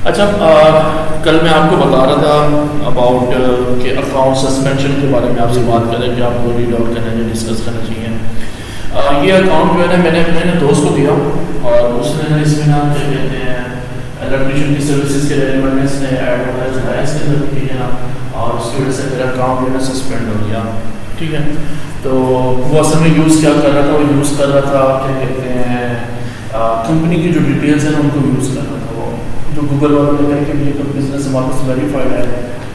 अच्छा, कल मैं आपको बता रहा था अबाउट कि अकाउंट सस्पेंशन के बारे में आपसे बात करें कि आपको रीड आउट करना है, डिस्कस करना चाहिए। ये अकाउंट जो है ना मैंने अपने दोस्त को दिया और उसने इसमें ना क्या कहते हैं इलेक्ट्रिशियन की सर्विसेज के रेलिवेंट इसने ऐड वगैरह चलाया इसके अंदर, ठीक है ना, और उसकी वजह से मेरा अकाउंट जो है ना सस्पेंड हो गया। ठीक है, तो वो असल में यूज़ क्या कर रहा था, वो यूज़ कर रहा था क्या कहते हैं कंपनी की जो डिटेल्स हैं उनको यूज़ कर रहा था। वो जो गूगल वालों ने कहा कि ये बिजनेस हमारे पास वेरीफाइड है,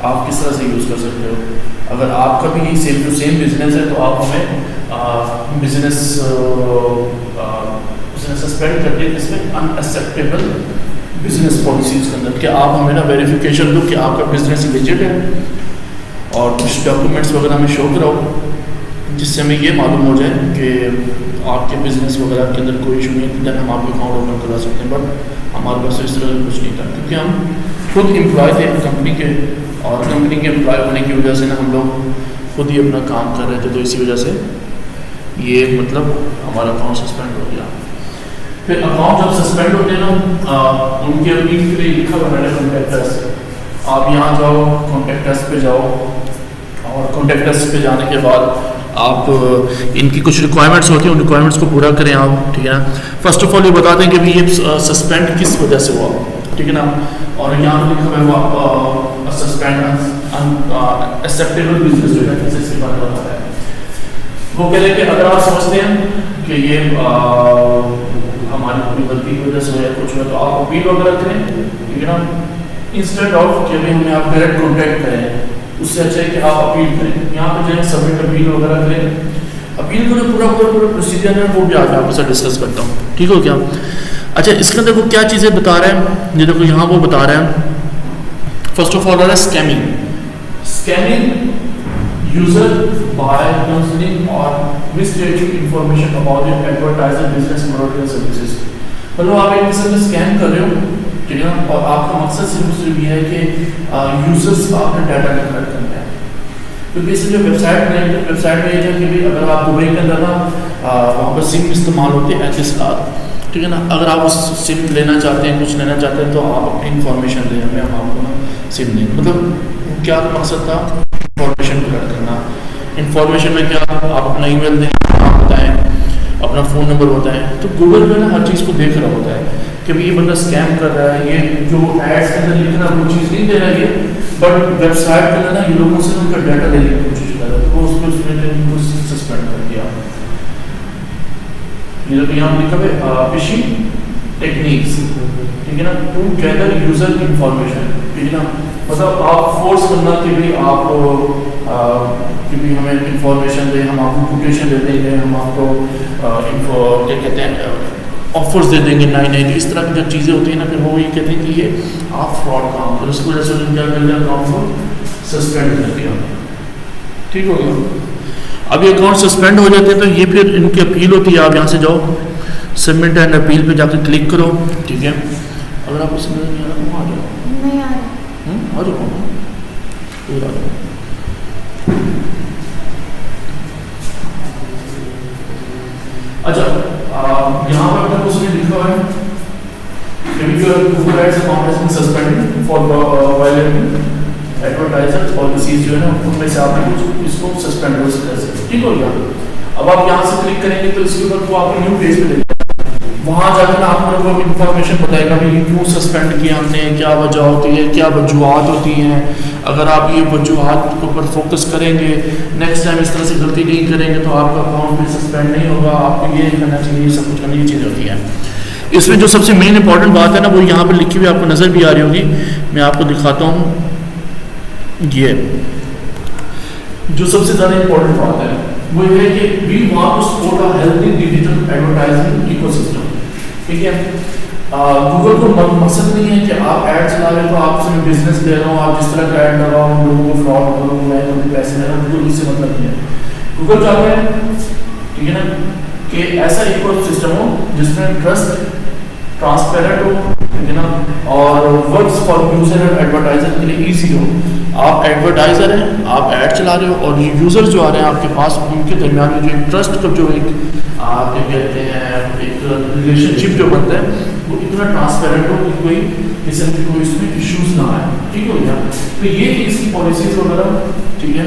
आप किस तरह से यूज़ कर सकते हो। अगर आपका भी यही सेम टू सेम बिजनेस है तो आप हमें बिजनेस सस्पेंड करके इसमें अनएक्सेप्टेबल बिजनेस पॉलिसीज़ के अंदर कि आप हमें ना वेरिफिकेशन दो कि आपका बिजनेस लिजिट है और कुछ डॉक्यूमेंट्स वगैरह में शो कराओ जिससे हमें ये मालूम हो जाए कि आपके बिजनेस वगैरह के अंदर कोई इशू नहीं है, देन हम आपके अकाउंट ओपन करा सकते हैं। बट हमारे पास इस तरह कुछ नहीं था क्योंकि हम खुद एम्प्लॉय थे कंपनी के और कंपनी के एम्प्लॉय होने की वजह से ना हम लोग खुद ही अपना काम कर रहे थे, तो इसी वजह से ये मतलब हमारा अकाउंट सस्पेंड हो गया। फिर अकाउंट जब सस्पेंड होते हैं ना उनके अपील के लिए लिखा हुआ है कॉन्टैक्ट अस, आप यहाँ जाओ कॉन्टैक्ट अस पे जाओ और कॉन्टैक्ट अस पे जाने के बाद आप इनकी कुछ रिक्वायरमेंट्स होती हैं, उन रिक्वायरमेंट्स को पूरा करें आप, ठीक है ना। फर्स्ट ऑफ ऑल ये बता दें कि भाई ये सस्पेंड किस वजह से हुआ, ठीक है ना, और यहाँ पर लिखा हुआ है सस्पेंड अनएक्सेप्टेबल बिजनेस जो है इसके बारे में बताता है। वो कह रहे हैं कि अगर आप समझते हैं कि ये हमारी पूरी गलती की वजह से है कुछ है तो आप अपील वगैरह करें, ठीक है ना, इंस्टेंट ऑफ कि भाई हमें आप डायरेक्ट कॉन्टैक्ट करें, उससे अच्छा है कि आप अपील करें। यहाँ पर जाए सबमिट अपील वगैरह करें, अपील को जो पूरा प्रोसीजर है वो भी आज आपके साथ डिस्कस करता हूँ, ठीक हो क्या। अच्छा, इसके अंदर वो क्या चीज़ें बता रहे हैं, ये देखो यहाँ वो बता रहे हैं first of all scamming user by concealing और misleading information about your advertiser business model and services. मतलब आप एक किस्म से स्कैम कर रहे हो, ठीक है ना, और आपका मकसद सिर्फ ये है कि यूजर्स का अपना डाटा कलेक्ट करना है। क्योंकि इससे जो वेबसाइट में ये है कि भाई अगर आप दुबई के अंदर ना वहाँ पर सिम इस्तेमाल होते हैं एहतिसाब, ठीक है ना, अगर आप उस सिम लेना चाहते हैं कुछ लेना चाहते हैं तो आप अपनी इन्फॉर्मेशन दें हमें, हम आपको ना सिम दें। मतलब क्या मकसद था, इन्फॉर्मेशन कलेक्ट करना। इन्फॉर्मेशन में क्या आप अपना ईमेल दें, नाम बताएं, अपना फ़ोन नंबर बताएं। तो गूगल जो है ना हर चीज़ को देख रहा होता है कि भाई ये बंदा स्कैम कर रहा है, ये जो एड्स के अंदर लिखना वो चीज़ नहीं दे रहा है, बट वेबसाइट के अंदर ना ये लोगों से उनका डाटा लेने की कोशिश कर रहा है, तो उसको सस्पेंड कर दिया। ये लोग यहाँ लिखा है फिशिंग टेक्निक्स, ठीक है ना, टू गैदर यूजर इंफॉर्मेशन, ठीक है ना, मतलब आप फोर्स करना कि भाई आप कि भाई हमें इंफॉर्मेशन दें, हम आपको कोटेशन दे देंगे, हम आपको क्या कहते हैं ऑफर्स दे देंगे नई, तो इस तरह की जब चीज़ें होती हैं ना फिर वो ये कहते हैं कि ये आप फ्रॉड काम करो, उसकी वजह से उन्होंने क्या कर दिया, अकाउंट को सस्पेंड कर दिया, ठीक हो गया। अब ये अकाउंट सस्पेंड हो जाते हैं तो ये फिर इनकी अपील होती है, आप यहाँ से जाओ सबमिट एंड अपील पे जाकर क्लिक करो, ठीक है। अगर आपको समझ नहीं आ रहा आ जाओ, आ जाओ। अच्छा, यहाँ पर उसने लिखा है Google Ads account has been suspended for violating advertiser policies जो है ना उनमें से आपने कुछ इसको सस्पेंड हो सकता है, ठीक हो गया। अब आप यहाँ से क्लिक करेंगे तो इसके ऊपर वो आपको न्यू पेज पे लेगा, वहाँ जाकर आपको वो इन्फॉर्मेशन बताएगा कि क्यों सस्पेंड किया हमने, क्या वजह होती है, क्या वजूहत होती हैं। अगर आप ये वजूहत के ऊपर फोकस करेंगे, नेक्स्ट टाइम इस तरह से गलती नहीं करेंगे तो आपका अकाउंट भी सस्पेंड नहीं होगा, आपको ये करना चाहिए, ये सब कुछ करने की चीज़ होती है। इसमें जो सबसे मेन इंपॉर्टेंट बात है ना वो यहाँ पर लिखी हुई आपको नज़र भी आ रही होगी, मैं आपको दिखाता हूँ। ये जो सबसे ज़्यादा इंपॉर्टेंट बात है वो ये है कि we want to support a healthy digital advertising ecosystem, ठीक है। गूगल को मकसद नहीं है कि आप ऐड चला रहे हो तो आप उसमें बिजनेस दे रहे हो, आप जिस तरह का ऐड लगाओ लोगों को फ्रॉड करो, मैं तो पैसे ले रहा हूँ, गूगल इससे मतलब नहीं है। गूगल चाहते हैं, ठीक है ना, कि ऐसा इकोसिस्टम हो जिसमें ट्रस्ट ट्रांसपेरेंट हो, ठीक है ना, और वर्क्स फॉर यूजर और एडवर्टाइजर के लिए ईजी हो। आप एडवर्टाइजर हैं, आप ऐड चला रहे हो और यूजर जो आ रहे हैं आपके पास, उनके दरमियान में जो एक ट्रस्ट का जो एक क्या कहते हैं एक रिलेशनशिप जो बनता है वो इतना ट्रांसपेरेंट हो कि कोई किसी के कोई इसमें इश्यूज ना आए, ठीक हो गया। तो ये इसकी पॉलिसीज वगैरह, ठीक है।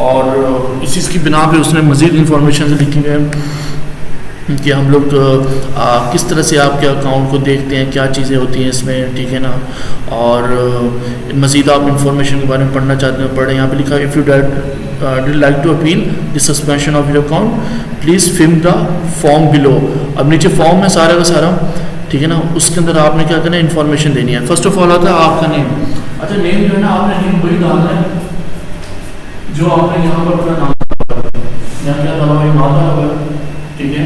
और इस चीज़ की बिना पे उसने मज़ीद इंफॉर्मेशन लिखी हुई है कि हम लोग किस तरह से आपके अकाउंट को देखते हैं, क्या चीज़ें होती हैं इसमें, ठीक है ना। और मज़ीद आप इंफॉर्मेशन के बारे में पढ़ना चाहते हैं पढ़ें। यहाँ पे लिखा है if you do like to appeal the suspension of your account please fill the form below. अब नीचे फॉर्म है सारा का सारा, ठीक है ना। उसके अंदर आपने क्या करना है, इन्फॉर्मेशन देनी है। फर्स्ट ऑफ ऑल आता है आपका नेम। अच्छा, नेम जो है ना, आपने नेम वही डालना है जो आपने यहाँ पर अपना नाम यहाँ क्या डाला हुआ, नाम डाला हुआ है, ठीक है।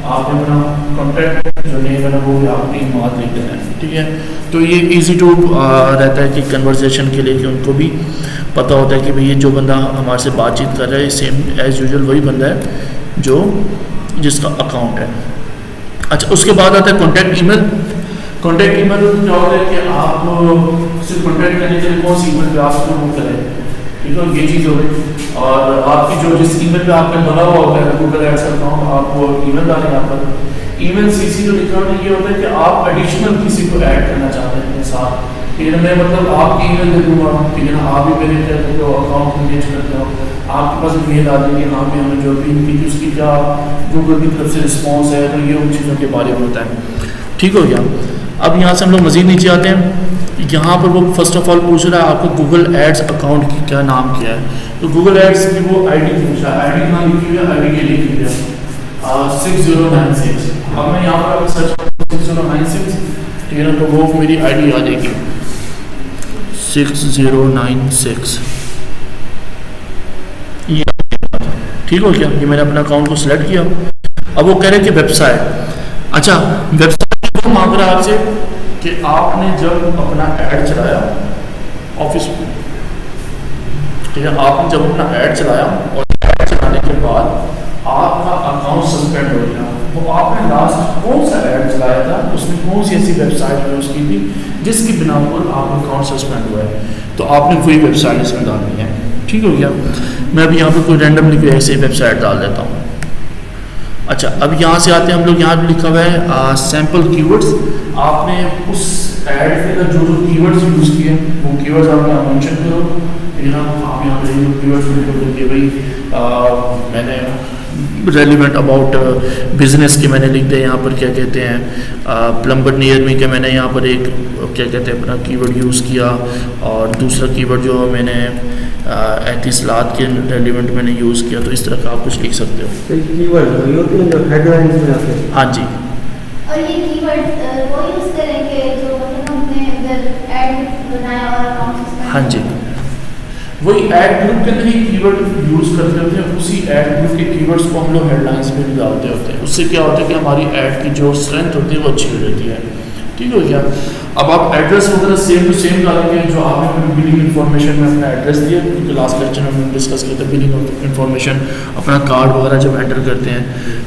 आपने अपना कॉन्टैक्ट जो नेम है ना वो भी आप टीम मात लिख देना है, ठीक है। तो ये इजी टू रहता है कि कन्वर्सेशन के लिए, कि उनको भी पता होता है कि भाई ये जो बंदा हमारे से बातचीत कर रहा है सेम एज़ यूजुअल वही बंदा है जो जिसका अकाउंट है। अच्छा, उसके बाद आता है कॉन्टैक्ट ईमेल। कॉन्टैक्ट ईमेल क्या होता है कि आप सिर्फ कॉन्टैक्ट करने के लिए कौन सी ईमेल पे आप बुक करें, ठीक है, ये चीज़ हो गई। और आपकी जो जिस ईमेल पे आपने बना हुआ होता है गूगल एड्स अकाउंट, आप वो ईमेल डालें। यहाँ पर ईमेल सीसी जो लिखा होता है ये होता है कि आप एडिशनल किसी को ऐड करना चाहते हैं अपने साथ, ठीक है। मैं मतलब आपकी ईमेल दे दूँगा, ठीक है ना, आप भी मेरे क्या करते हो अकाउंट मैनेज करते हो, आपके पास मेल आ जाएगी, हाँ भी हमें जो भी उसकी क्या गूगल की तरफ से रिस्पॉन्स है, तो ये उन चीज़ों के बारे में होता है, ठीक हो गया। अब यहाँ से हम लोग मज़ीद नीचे आते हैं। यहाँ पर वो फर्स्ट ऑफ ऑल पूछ रहा है आपको गूगल एड्स अकाउंट की क्या नाम क्या है। तो गूगल एड्स की वो आईडी पूछ रहा है, आईडी नाम लिखी हुई है, आईडी के लिखी हुई है 6096। अब मैं यहाँ पर सर्च करूँ 6096, ठीक है ना, तो वो मेरी आईडी आ जाएगी 6096। ये ठीक हो गया, ये मैंने अपना अकाउंट को सिलेक्ट किया। अब वो कह रहे हैं कि वेबसाइट। अच्छा, वेबसाइट वो मांग रहा है आपसे कि आपने जब अपना ऐड चलाया ऑफिस में, ठीक है, आपने जब अपना ऐड चलाया और ऐड चलाने के बाद आपका अकाउंट सस्पेंड हो गया, तो आपने लास्ट कौन सा ऐड चलाया था, उसमें कौन सी ऐसी वेबसाइट यूज़ की थी जिसकी बिना पर आपका अकाउंट सस्पेंड हुआ है, तो आपने वही वेबसाइट इसमें डालनी है, ठीक हो गया। मैं अभी यहाँ पर कोई रैंडमली कोई ऐसी वेबसाइट डाल देता हूँ। अच्छा, अब यहाँ से आते हैं हम लोग, यहाँ पर लिखा हुआ है सैम्पल कीवर्ड्स। आपने उस ऐड के जो जो कीवर्ड्स यूज़ किए वो कीवर्ड्स आप यहाँ मेंशन करो, ठीक है ना। आप यहाँ पे कीवर्ड्स लिखो कि भाई मैंने रेलिवेंट अबाउट बिजनेस के मैंने लिख दिया यहाँ पर, क्या कहते हैं प्लम्बर नियर मी के मैंने यहाँ पर एक क्या कहते हैं अपना कीवर्ड यूज़ किया, और दूसरा कीवर्ड जो मैंने एहतिसलात के रेलिवेंट मैंने यूज़ किया। तो इस तरह का आप कुछ लिख सकते हो। हाँ जी, और ये कीवर्ड वो यूज़ करेंगे जो मतलब हमने अगर ऐड बनाया और अकाउंट। हाँ जी, वही ऐड ग्रुप के अंदर ही कीवर्ड यूज़ करते होते हैं, उसी ऐड ग्रुप के कीवर्ड्स को हम लोग हेडलाइंस में भी डालते होते हैं। उससे क्या होता है कि हमारी ऐड की जो स्ट्रेंथ होती है वो अच्छी हो जाती है, ठीक हो गया। अब आप एड्रेस वगैरह सेम टू सेम डालेंगे जो आपने बिलिंग इन्फॉर्मेशन में अपना एड्रेस दिया, क्योंकि लास्ट लेक्चर में हमने डिस्कस किया था बिलिंग इन्फॉर्मेशन, अपना कार्ड वगैरह जब एंटर करते हैं,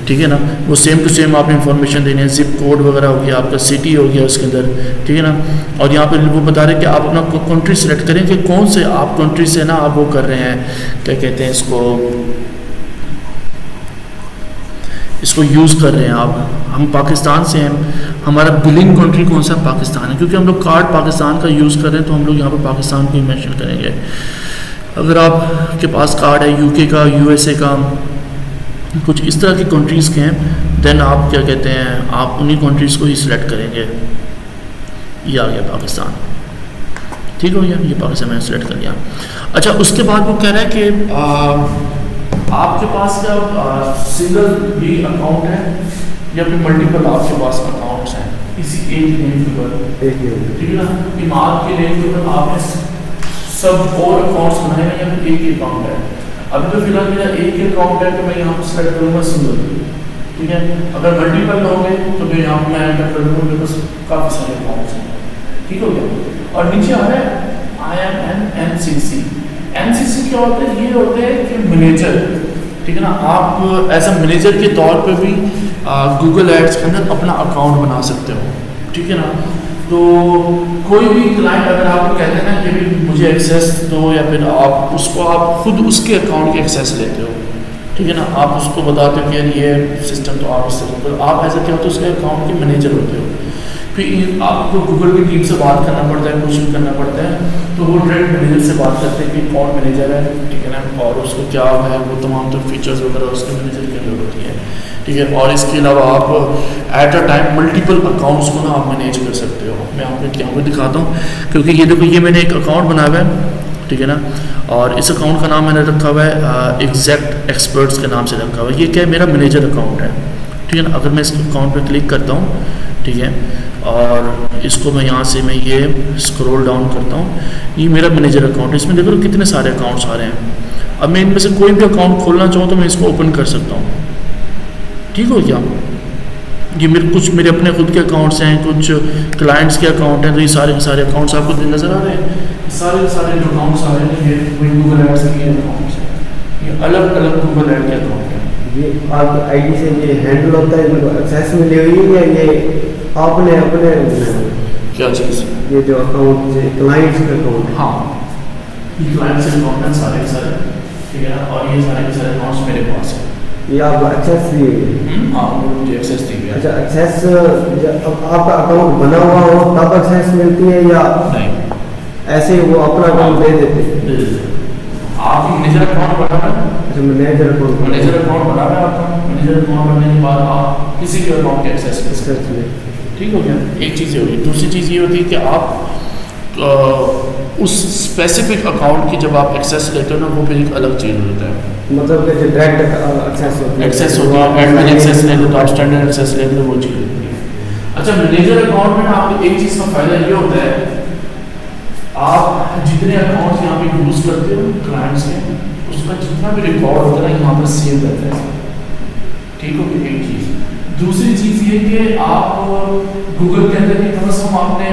ठीक है ना, वो सेम टू सेम आपने इन्फॉर्मेशन देनी है। जिप कोड वगैरह हो गया, आपका सिटी हो गया उसके अंदर, ठीक है ना। और यहाँ पर वो बता रहे हैं कि आप अपना कंट्री सेलेक्ट करें कि कौन से आप कंट्री से ना आप वो कर रहे हैं, क्या कहते हैं इसको यूज़ कर रहे हैं आप। हम पाकिस्तान से हैं, हमारा बिलिंग कंट्री कौन सा पाकिस्तान है, क्योंकि हम लोग कार्ड पाकिस्तान का यूज़ कर रहे हैं तो हम लोग यहाँ पर पाकिस्तान को ही मेंशन करेंगे। अगर आपके पास कार्ड है यूके का, यूएसए का, कुछ इस तरह की कंट्रीज़ के हैं, देन आप क्या कहते हैं आप उन्हीं कंट्रीज़ को ही सिलेक्ट करेंगे। ये आ गया पाकिस्तान, ठीक हो गया, ये पाकिस्तान मैंने सेलेक्ट कर लिया। अच्छा, उसके बाद वो कह रहा है कि आपके पास क्या सिंगल भी अकाउंट है या फिर मल्टीपल आपके पास अकाउंट्स हैं इसी एक नेम के ऊपर, ठीक है ना। इमारत के नेम के ऊपर आपने सब और अकाउंट्स बनाए हैं या फिर एक ही अकाउंट है। अभी तो फिलहाल मेरा एक ही अकाउंट है, तो मैं यहाँ पर सेलेक्ट करूँगा सिंगल, ठीक है। अगर मल्टीपल होंगे तो मैं यहाँ पर एंटर कर दूँगा, मेरे पास काफ़ी सारे अकाउंट्स हैं, ठीक हो गया। और नीचे आ रहा है IMNCC। NCC क्या होता है, ये होते हैं कि मैनेजर, ठीक है ना। आप एज अ मैनेजर के तौर पे भी गूगल एड्स के अंदर अपना अकाउंट बना सकते हो, ठीक है ना। तो कोई भी क्लाइंट अगर आपको कहते हैं ना कि भी मुझे एक्सेस दो, या फिर आप उसको आप खुद उसके अकाउंट के एक्सेस लेते हो, ठीक है ना, आप उसको बताते हो कि यार ये सिस्टम तो आप इससे, तो आप ऐसा क्या होते हो उसके अकाउंट के मैनेजर होते हो। फिर आपको गूगल की टीम से बात करना पड़ता है, कुछ भी करना पड़ता है, तो वो डायरेक्ट मैनेजर से बात करते हैं कि कौन मैनेजर है, ठीक है ना, और उसको क्या है वो तमाम तो फीचर्स वगैरह उसके मैनेजर की जरूरत होती है, ठीक है। और इसके अलावा आप at a time multiple accounts को ना आप मैनेज कर सकते हो। मैं आपको यहाँ पर दिखाता हूँ, क्योंकि ये देखो ये मैंने एक अकाउंट बनाया हुआ है, ठीक है ना, और इस अकाउंट का नाम मैंने रखा हुआ है एग्जैक्ट एक्सपर्ट्स के नाम से रखा हुआ है। ये क्या है, मेरा मैनेजर अकाउंट है, ठीक है ना। अगर मैं इस अकाउंट पर क्लिक करता हूँ, ठीक है, और इसको मैं यहाँ से मैं ये स्क्रॉल डाउन करता हूँ, ये मेरा मैनेजर अकाउंट है। इसमें देखो कितने सारे अकाउंट्स आ रहे हैं। अब मैं इनमें से कोई भी अकाउंट खोलना चाहूँ तो मैं इसको ओपन कर सकता हूँ, ठीक हो क्या। ये कुछ मेरे अपने खुद के अकाउंट्स हैं, कुछ क्लाइंट्स के अकाउंट हैं, तो ये सारे के सारे अकाउंट्स आपको नज़र आ रहे हैं। सारे के सारे जो अकाउंट्स आ रहे हैं ये गूगल एड्स के अकाउंट्स हैं, ये अलग अलग गूगल एड के अकाउंट हैं। ये आपकी आईडी से ये हैंडल होता है, इनको एक्सेस मिली हुई है या ये आपने अपने क्या चीज़, ये जो अकाउंट से क्लाइंट्स का अकाउंट? हाँ, ये क्लाइंट्स के अकाउंट हैं सारे के सारे, ठीक है ना, और ये सारे के सारे अकाउंट्स मेरे पास हैं। ये आपको एक्सेस दिए हुए? हाँ, मुझे एक्सेस दी गई। अच्छा, एक्सेस जब आपका अकाउंट बना हुआ हो तब एक्सेस मिलती है या नहीं, ऐसे ही वो अपना अकाउंट दे देते हैं? दे देते हैं। आप मैनेजर अकाउंट बना रहे हैं, अच्छा, मैनेजर अकाउंट बना रहे हैं आपका। मैनेजर अकाउंट बनने के बाद आप किसी भी अकाउंट के एक्सेस कर सकते हैं, ठीक हो गया। एक चीज़ ये होगी। दूसरी चीज़ ये होती है कि आप उस स्पेसिफिक अकाउंट की जब आप एक्सेस लेते हो ना, वो फिर एक अलग चीज़ होता है। मतलब कि डायरेक्ट एक्सेस होती है, एक्सेस होती है, एडमिन एक्सेस ले लो तो आप स्टैंडर्ड एक्सेस ले लो, वो चीज़ होती है। अच्छा, मैनेजर अकाउंट में ना आपको एक चीज़ का फ़ायदा ये होता है, आप जितने अकाउंट्स यहाँ पे यूज़ करते हो क्लाइंट्स के, उसका जितना भी रिकॉर्ड होता है ना यहाँ पर सेव रहता है, ठीक हो गई एक चीज़। दूसरी चीज़ ये कि आप गूगल के अंदर भी कम से कम आपने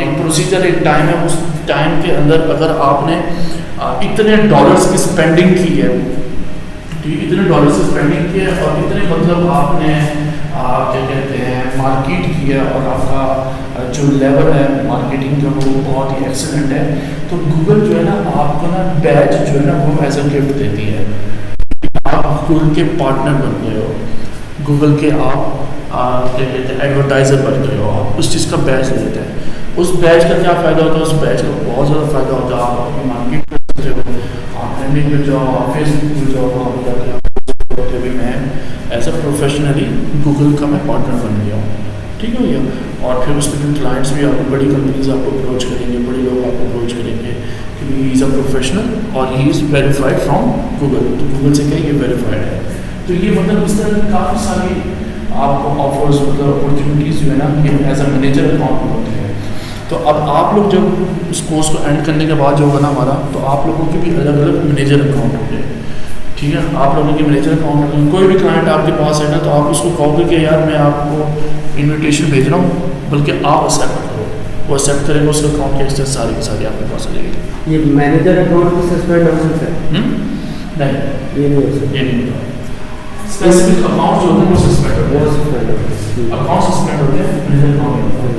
एक प्रोसीजर, एक टाइम है, उस टाइम के अंदर अगर आपने इतने डॉलर्स की स्पेंडिंग की है, ठीक, इतने डॉलर्स की स्पेंडिंग की है और इतने मतलब आपने क्या कहते हैं मार्केट की है और आपका जो लेवल है मार्केटिंग का वो बहुत ही एक्सीलेंट है, तो गूगल जो है ना आपको ना बैच जो है ना वो एज अ गिफ्ट देती है। आप गूगल के पार्टनर बन गए हो, गूगल के आप क्या कहते हैं एडवर्टाइज़र बन गए हो, आप उस चीज़ का बैच देते हैं। उस बैच का क्या फ़ायदा होता है, उस बैच का बहुत ज़्यादा फ़ायदा होता है। आप अपनी मार्केट कर सकते हो, आप ट्रेंडिंग पे जाओ, आप फेसबुक पे जाओ, वहाँ पर जाकर भी मैं एज अ प्रोफेशनली गूगल का मैं पार्टनर बन गया हूँ, ठीक है भैया। और फिर उसमें फिर क्लाइंट्स भी आपको बड़ी कंपनीज आपको अप्रोच करेंगे, बड़े लोग आपको अप्रोच करेंगे कि ही इज़ अ प्रोफेशनल और he is verified from Google, तो गूगल से कहेंगे वेरीफाइड है। तो ये मतलब इस तरह की काफ़ी सारी आपको ऑफर्स मतलब अपॉर्चुनिटीज़ जो है ना ये एज अ मैनेजर अकाउंट में होते हैं। तो अब आप लोग जब इस कोर्स को एंड करने के बाद जो होगा ना हमारा, तो आप लोगों के भी अलग अलग मैनेजर अकाउंट होंगे, ठीक है। आप लोगों के मैनेजर अकाउंट होंगे। कोई भी क्लाइंट आपके पास है ना, तो आप उसको कहोगे कि यार मैं आपको इन्विटेशन भेज रहा हूँ, बल्कि आप एक्सेप्ट करो, वो एक्सेप्ट करेंगे, उसके अकाउंट की एक्सेस सारी की सारी आपके पास आ जाएगी। ये मैनेजर अकाउंट भी सस्पेंड हो सकता है? नहीं, ये नहीं हो सकता। ये नहीं होता। स्पेसिफिक अकाउंट जो होते हैं वो सस्पेंड होते हैं, अकाउंट सस्पेंड होते हैं, मैनेजर अकाउंट नहीं होता।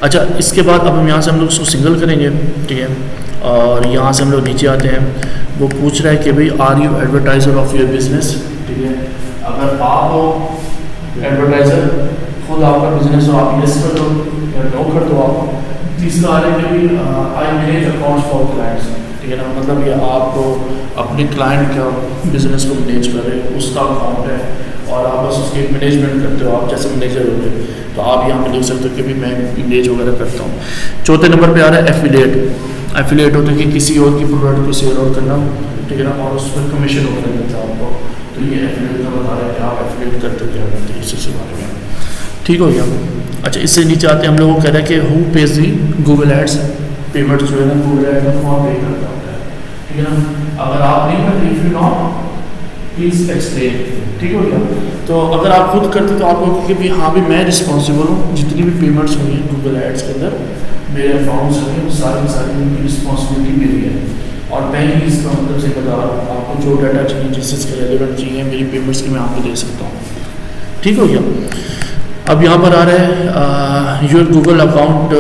अच्छा, इसके बाद अब हम यहाँ से हम लोग उसको सिंगल करेंगे, ठीक है। और यहाँ से हम लोग नीचे आते हैं, वो पूछ रहा है कि भाई are you advertiser of your business, ठीक है। अगर आप हो एडवर्टाइजर, खुद आपका बिजनेस हो, आप यस कर दो या नो कर दो आप। तीसरा आ रहा है कि I manage accounts for clients, ठीक है ना, मतलब ये आप अपने क्लाइंट का बिजनेस को मैनेज कर रहे हो, उसका अकाउंट है और आप बस उसकी मैनेजमेंट करते हो, आप जैसे मैनेजर हो गए, तो आप यहाँ पे देख सकते हो कि भी मैं मैनेज वगैरह करता हूँ। चौथे नंबर पे आ रहा है एफिलिएट। एफिलिएट होता है कि किसी और की प्रोडक्ट को सेल और करना, ठीक है ना, और उस पर कमीशन वगैरह मिलता है आपको, तो ये एफिलिएट का बता रहा है कि आप एफिलिएट करते हो, क्या करते हैं इसी बारे में, ठीक हो गया। अच्छा, इससे नीचे आते हैं हम लोग को कह रहा है कि who pays the Google ads, payment जो है ना गूगल एड का कौन पे करता होता है, ठीक है ना। अगर आप नहीं करते, if you not please explain, ठीक हो गया। तो अगर आप खुद करते तो आप लोगों कि भी हाँ भी मैं रिस्पॉन्सिबल हूँ, जितनी भी पेमेंट्स हुई हैं गूगल एड्स के अंदर मेरे अकाउंट्स हैं, वो सारी सारी उनकी रिस्पॉन्सिबिलिटी मेरी है और मैं ही इसका मतलब जिम्मेदार हूँ। आपको जो डाटा चाहिए, जिस चीज़ के रेलिवेंट चाहिए मेरी पेमेंट्स की, मैं आपको दे सकता हूँ, ठीक हो गया। अब यहाँ पर आ रहा है your Google account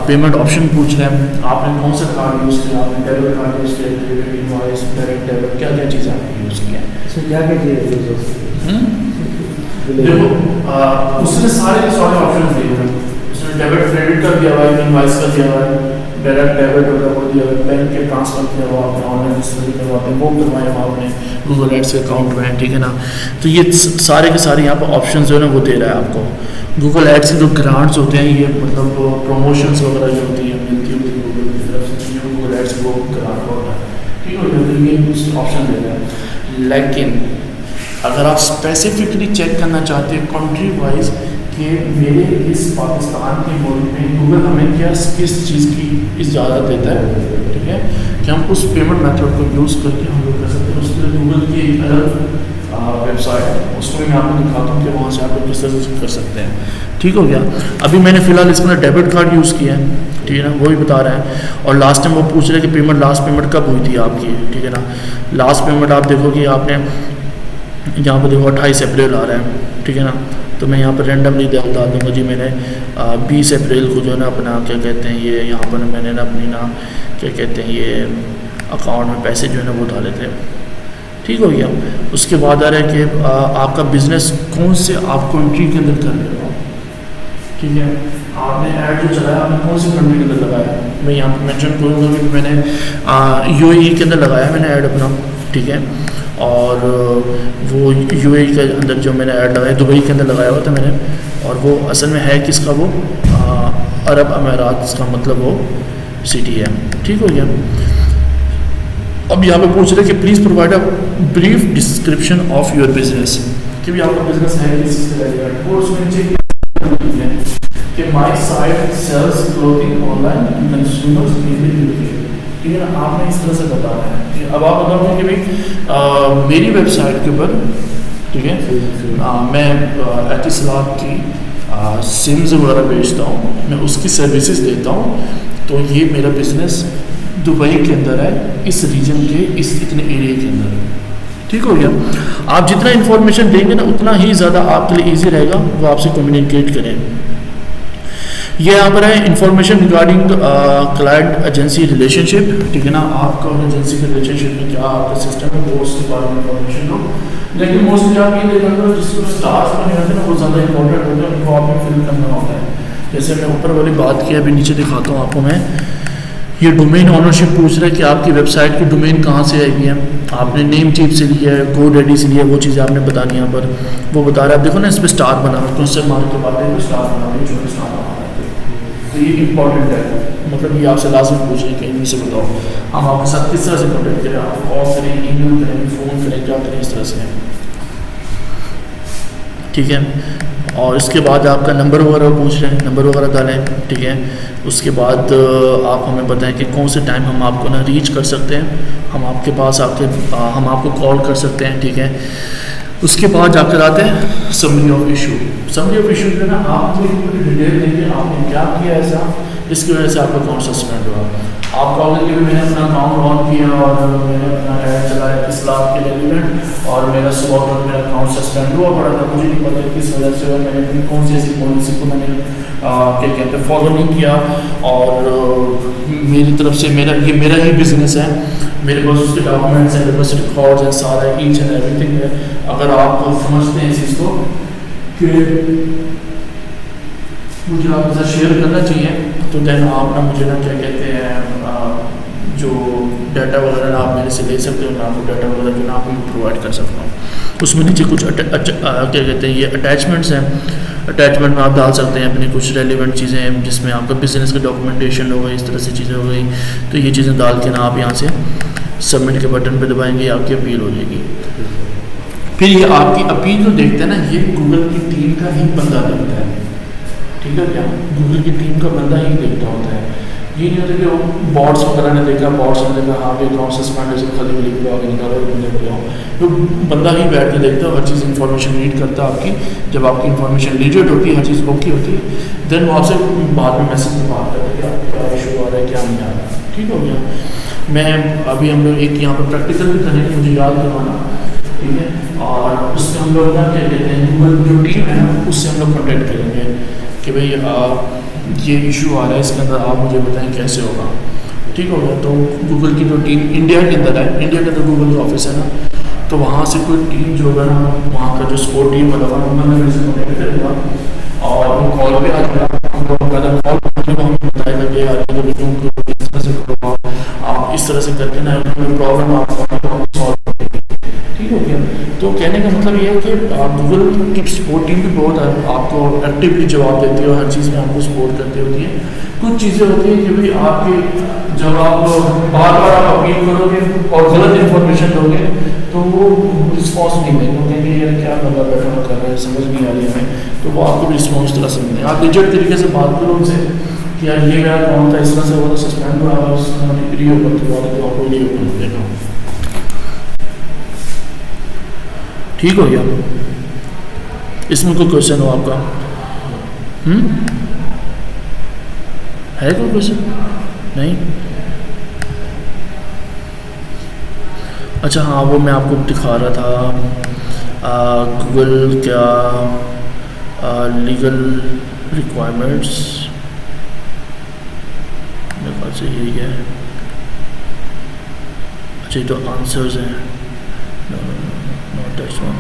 payment option पूछ रहे हैं आपने कौन सा कार्ड यूज़ किया, आपने डेबिट कार्ड यूज़ किया, क्रेडिट, इनवॉइस, डायरेक्ट डेबिट, क्या क्या चीज़ें आपने यूज़ किया। इसमें क्या क्या चीज़ें यूज़ होती हैं? देखो उसने सारे ऑप्शन दिए हैं, उसने डेबिट क्रेडिट का दिया हुआ है, इनवॉइस का दिया हुआ है, डायरेक्ट डेबिट होगा वो दिया हुआ है, बैंक के ट्रांसफर किया हुआ आपने, ऑनलाइन डिस्ट्रीब्यूट करवाते हैं वो करवाया हुआ आपने गूगल एड्स के अकाउंट में, ठीक है ना। तो ये सारे के सारे यहाँ पर ऑप्शन जो है ना वो दे रहा है आपको। गूगल एड्स के जो ग्रांट्स होते हैं ये मतलब प्रमोशंस वगैरह जो होती है मिलती होती है गूगल की तरफ से, गूगल एड्स को ग्रांट होता है, ठीक है। तो ये ऑप्शन दे रहा है। लेकिन अगर आप स्पेसिफिकली चेक करना चाहते हैं कंट्री वाइज कि मेरे इस पाकिस्तान के मुल्क में गूगल हमें क्या किस चीज़ की इजाज़त देता है, ठीक है, कि हम उस पेमेंट मेथड को यूज़ करके हम लोग कर सकते हैं। उसके लिए गूगल की एक अलग वेबसाइट है, उसको मैं आपको दिखाता हूँ कि वहाँ से आप लोग किस तरह से कर सकते हैं, ठीक हो गया। अभी मैंने फ़िलहाल इसमें डेबिट कार्ड यूज़ किया है, ठीक है ना, वो भी बता रहा है। और लास्ट टाइम वो पूछ रहे हैं कि लास्ट पेमेंट कब हुई थी आपकी, ठीक है ना। लास्ट पेमेंट आप देखो कि आपने यहाँ पर देखो 28 अप्रैल आ रहा है, ठीक है ना। तो मैं यहाँ पर रैंडमली डाल दूँगा जी, मैंने 20 अप्रैल को जो है ना अपना क्या कहते हैं ये यहाँ पर मैंने ना अपनी ना क्या कहते हैं ये अकाउंट में पैसे जो है ना वो डाले थे, ठीक हो गया। उसके बाद आ रहा है कि आपका बिज़नेस कौन से आप कंट्री के अंदर कर रहे हो, ठीक है। आपने ऐड जो चलाया आपने कौन सी कंट्री के अंदर लगाया, मैं यहाँ पर मेंशन करूँगा कि मैंने UAE के अंदर लगाया मैंने ऐड अपना, ठीक है। और वो UAE के अंदर जो मैंने ऐड लगाया दुबई के अंदर लगाया हुआ था मैंने, और वो असल में है किसका, वो अरब अमीरात का मतलब वो सिटी है, ठीक हो गया। अब यहाँ पे पूछ रहे कि please provide a brief description of your business, कि भी आपका बिजनेस है वो उसमें कि my site sells clothing online consumers in the UK, ठीक है ना। आपने इस तरह से बताना है। अब आप बताओगे कि भाई मेरी वेबसाइट के ऊपर, ठीक है, मैं एतिसलात की सिम्स वगैरह बेचता हूँ, मैं उसकी सर्विसेज देता हूँ, तो ये मेरा बिज़नेस दुबई के अंदर है, इस रीजन के इस इतने एरिया के अंदर, ठीक हो गया। आप जितना इन्फॉर्मेशन देंगे ना उतना ही ज़्यादा आपके लिए ईजी रहेगा वो आपसे कम्युनिकेट करें। ये यहाँ पर है information regarding client agency relationship, ठीक है ना। आपका और एजेंसी के रिलेशनशिप में क्या आपका सिस्टम है वो उसके बारे में इन्फॉर्मेशन दो। लेकिन मोस्टली आप ये देखा करो जिसको स्टार्स में रहते हैं ना वो ज़्यादा इंपॉर्टेंट होता है, उनको आपको फिल करना होता है। जैसे मैं ऊपर वाली बात की अभी नीचे दिखाता हूँ आपको मैं, ये डोमेन ऑनरशिप पूछ रहा है कि आपकी वेबसाइट की डोमेन कहाँ से आएगी है, आपने नेम चीप से लिया है, GoDaddy से लिया है, वो चीज़ें आपने बतानी यहाँ पर वो बता रहा है। आप देखो ना इस पर स्टार बना है, क्वेश्चन मार्क के बाद स्टार बना है, छोटे स्टार बना है, तो ये इंपॉर्टेंट है। मतलब ये आपसे लाजमी पूछ रहे हैं कि इनमें से बताओ हम आपके साथ किस तरह से कॉन्टेक्ट करें, आप कॉल करें, ईमेल करें, फ़ोन करें, क्या करें, इस तरह से, ठीक है। और इसके बाद आपका नंबर वगैरह पूछ रहे हैं, नंबर वगैरह डालें, ठीक है। उसके बाद आप हमें बताएं कि कौन से टाइम हम आपको ना रीच कर सकते हैं, हम आपके पास हम आपको कॉल कर सकते हैं, ठीक है। उसके बाद जाकर आते हैं summary of issue. Summary of issue जो है ना आपको डिटेल देंगे आपने क्या किया ऐसा जिसकी वजह से आपका अकाउंट सस्पेंड हुआ। आप कहोगे कि मैंने अपना अकाउंट ऑन किया और मैंने अपना ऐड चलाया 30 लाख के रेलिवेंट और मेरा सुबह तक मेरा अकाउंट सस्पेंड हुआ पड़ा था, मुझे नहीं पता किस वजह से, मैंने अपनी कौन सी ऐसी पॉलिसी को मैंने क्या कहते हैं फॉलो नहीं किया, और मेरी तरफ से ये मेरा ही बिजनेस है, मेरे पास उसके डॉक्यूमेंट्स हैं, मेरे पास रिकॉर्ड्स हैं, सारा ईच एंड एवरीथिंग है। अगर आप समझते हैं इस चीज़ को कि मुझे आपके साथ शेयर करना चाहिए तो देन आप ना मुझे ना क्या कहते हैं जो डाटा वगैरह ना आप मेरे से ले सकते हो, मैं आपको डाटा वगैरह जो ना आपको प्रोवाइड कर सकता हूँ। उसमें नीचे कुछ क्या कहते हैं ये अटैचमेंट्स हैं, अटैचमेंट में आप डाल सकते हैं अपनी कुछ रेलिवेंट चीज़ें जिसमें आपका बिजनेस का डॉक्यूमेंटेशन हो गई, इस तरह से चीज़ें हो गई, तो ये चीज़ें डाल के ना आप यहाँ से सबमिट के बटन पर दबाएंगे, आपकी अपील हो जाएगी। फिर ये आपकी अपील जो देखते हैं ना ये गूगल की टीम का ही बंदा देखता है, ठीक है क्या, गूगल की टीम का बंदा ही देखता होता है। ये नहीं होता कि वो बॉट्स वगैरह ने देखा, बॉट्स ने देखा हाँ भाई अकाउंट सस्पेंड है खाली वाली को आगे निकालो बंदे को जाओ, तो बंदा ही बैठ के देखता है, हर चीज़ इन्फॉर्मेशन रीड करता है आपकी। जब आपकी इन्फॉर्मेशन लीजिट होती है, हर चीज़ ओके होती है, देन वो आपसे बाद में मैसेज में बात करते हैं कि क्या इशू आ रहा है क्या नहीं आ रहा है, ठीक हो गया। मैं अभी हम लोग एक यहाँ पर प्रैक्टिकल भी करेंगे, मुझे याद करवाना ठीक है। और उसमें हम लोग ना क्या कहते हैं, गूगल जो टीम है ना उससे हम लोग कॉन्टेक्ट करेंगे कि भाई ये इशू आ रहा है, इसके अंदर आप मुझे बताएं कैसे होगा। ठीक हो गया। तो गूगल की जो टीम इंडिया के अंदर है, इंडिया के अंदर गूगल का ऑफिस है ना, तो वहाँ से कोई टीम जो होगा ना, वहाँ का जो सपोर्ट टीम वाला मेरे से कॉन्टेक्ट करेगा और वो कॉल पे आ जाएगा। हमको पहले कॉल करके हमें बताएगा कि यार इस तरह से करो, आप इस तरह से करके ना कोई प्रॉब्लम आप सॉल्व करेंगे। ठीक हो गया। तो कहने का मतलब ये है कि गूगल की सपोर्ट टीम भी बहुत है, आपको एक्टिवली जवाब देती है, हर चीज़ में आपको सपोर्ट करती होती है। कुछ चीज़ें होती हैं कि भाई आपके जब आप बार बार आप अपील करोगे और गलत इन्फॉर्मेशन दोगे तो वो रिस्पॉन्स नहीं देंगे, कहेंगे यार क्या बंदा बैठा कर रहा है, समझ नहीं आ रही है हमें, तो वो आपको भी रिस्पॉन्स तरह से मिलेगा। आप लेजिट तरीके से बात करो उनसे कि यार ये मेरा अकाउंट था, इस तरह से हुआ, सस्पेंड हुआ, रीओपन करवा दे तो आपको रीओपन देगा। ठीक हो गया। इसमें कोई क्वेश्चन हो आपका? है कोई क्वेश्चन? नहीं? अच्छा हाँ, वो मैं आपको दिखा रहा था गूगल क्या लीगल रिक्वायरमेंट्स, मेरे ख्याल से यही है। अच्छा ये तो आंसर्स हैं, नॉट दैट्स वन।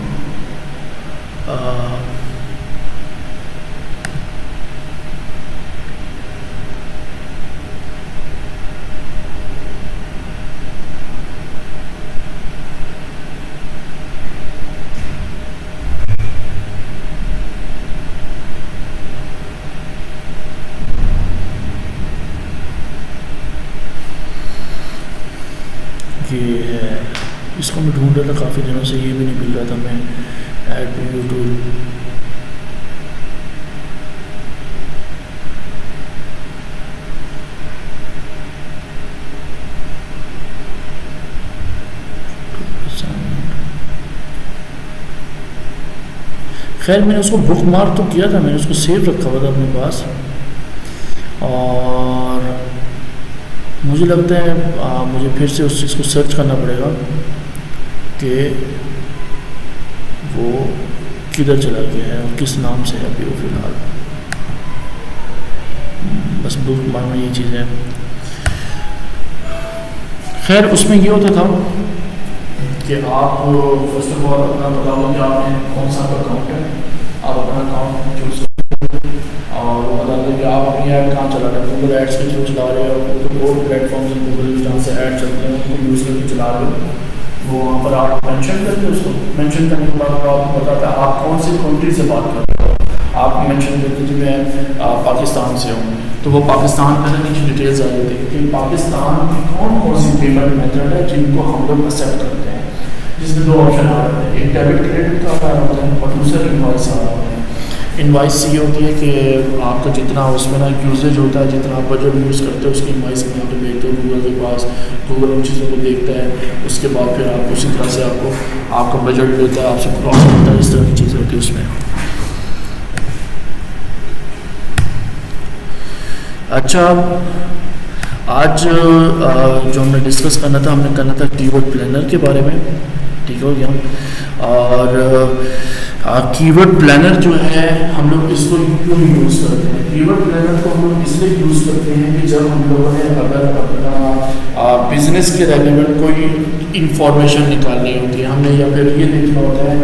ये है, इसको मैं ढूंढ रहा था काफ़ी दिनों से, ये भी नहीं मिल रहा था। मैं ऐड टू यूट्यूब, खैर मैंने उसको बुक मार्क तो किया था, मैंने उसको सेव रखा हुआ था अपने पास, और मुझे लगता है मुझे फिर से उस चीज़ को सर्च करना पड़ेगा कि वो किधर चला गया है और किस नाम से है अभी वो फ़िलहाल। बस बुक मार्क में ये चीज़ है। खैर उसमें ये होता था कि आप फर्स्ट ऑफ ऑल अपना बताओ कि आपने कौन सा अकाउंट है, आप अपना अकाउंट चूज़ और वो बता दें कि आप अपनी ऐड कहाँ चला रहे हो, गूगल एड्स के थ्रू चला रहे हो, और प्लेटफॉर्म्स हैं गूगल जहाँ से ऐड चलते हैं उनको यूज़ करके चला रहे हो, वो वहाँ पर आप मेंशन करते हो। उसको मेंशन करने के बाद वो आपको बताता है आप कौन सी कंट्री से बात कर रहे हो। आप मेंशन करते कि मैं पाकिस्तान से हूँ, तो वो पाकिस्तान का नीचे डिटेल्स आ जाती है कि पाकिस्तान की कौन कौन सी पेमेंट मेथड है जिनको हम लोग एक्सेप्ट करते हैं, जिसमें दो ऑप्शन आ रहे हैं, एक डेबिट क्रेडिट का आ रहा होता है और दूसरा इनवॉइस आ रहा होता है। इनवाइस ये होती है कि आपका जितना उसमें ना यूजेज होता है, जितना आप बजट यूज़ करते हो उसकी इनवाइस में आप भेजते हो गूगल के पास, गूगल उन चीज़ों को देखता है, उसके बाद फिर आपको उसी तरह से आपका बजट देता है, आपसे क्रॉस होता है, इस तरह की चीज़ें होती है उसमें। अच्छा आज जो हमने डिस्कस करना था, हमने करना था कीवर्ड प्लानर के बारे में। ठीक हो गया। और कीवर्ड प्लानर जो है हम लोग इसको क्यों यूज़ करते हैं, कीवर्ड प्लानर को हम लोग इसलिए यूज़ करते हैं कि जब हम लोगों ने अगर अपना बिजनेस के रेलिवेंट कोई इंफॉर्मेशन निकालनी होती है हमने, या फिर ये देखना होता है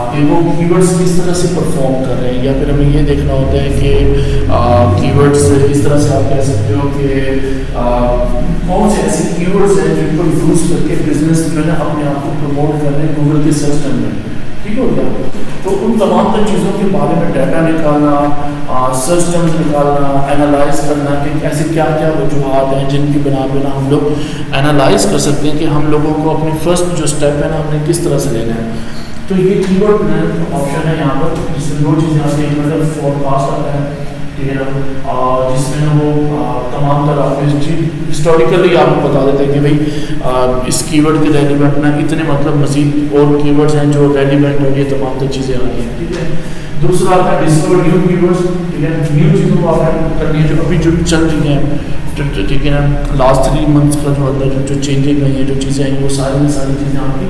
कि वो कीवर्ड्स किस तरह से परफॉर्म कर रहे हैं, या फिर हमें ये देखना होता है कि कीवर्ड्स इस तरह से आप कह सकते हो कि कौन से ऐसे कीवर्ड्स हैं जिनको यूज़ करके बिजनेस जो है ना अपने आप को प्रमोट कर रहे हैं गूगल के सर्च टर्म में। ठीक हो गया। तो उन तमाम तर चीज़ों के बारे में डाटा निकालना, सर्च टर्म्स निकालना, एनालाइज करना कि ऐसे क्या क्या वजूहत हैं जिनकी बिना पे ना हम लोग एनालाइज कर सकते हैं कि हम लोगों को अपनी फर्स्ट जो स्टेप है ना हमने किस तरह से लेना है। तो ये कीवर्ड प्लानर ऑप्शन है यहाँ पर, जिसमें दो चीज़ें आती हैं, मतलब फोरकास्ट आता है, ठीक है ना, और जिसमें ना वो तमाम तरह हिस्टोरिकली आपको बता देते हैं कि भाई इस कीवर्ड के रेलिवेंट ना इतने मतलब मजीद और कीवर्ड्स हैं जो रेलिवेंट और ये तमाम तर चीज़ें आ रही हैं। ठीक है। दूसरा आता है डिस्कवर न्यू कीवर्ड्स, ठीक है, न्यू चीज़ों को आपने करनी है जो अभी जो चल रही हैं, ठीक है ना, लास्ट 3 मंथ्स का जो अंदर जो चेंजिंग हुई है, जो चीज़ें आई वो सारी चीज़ें आपकी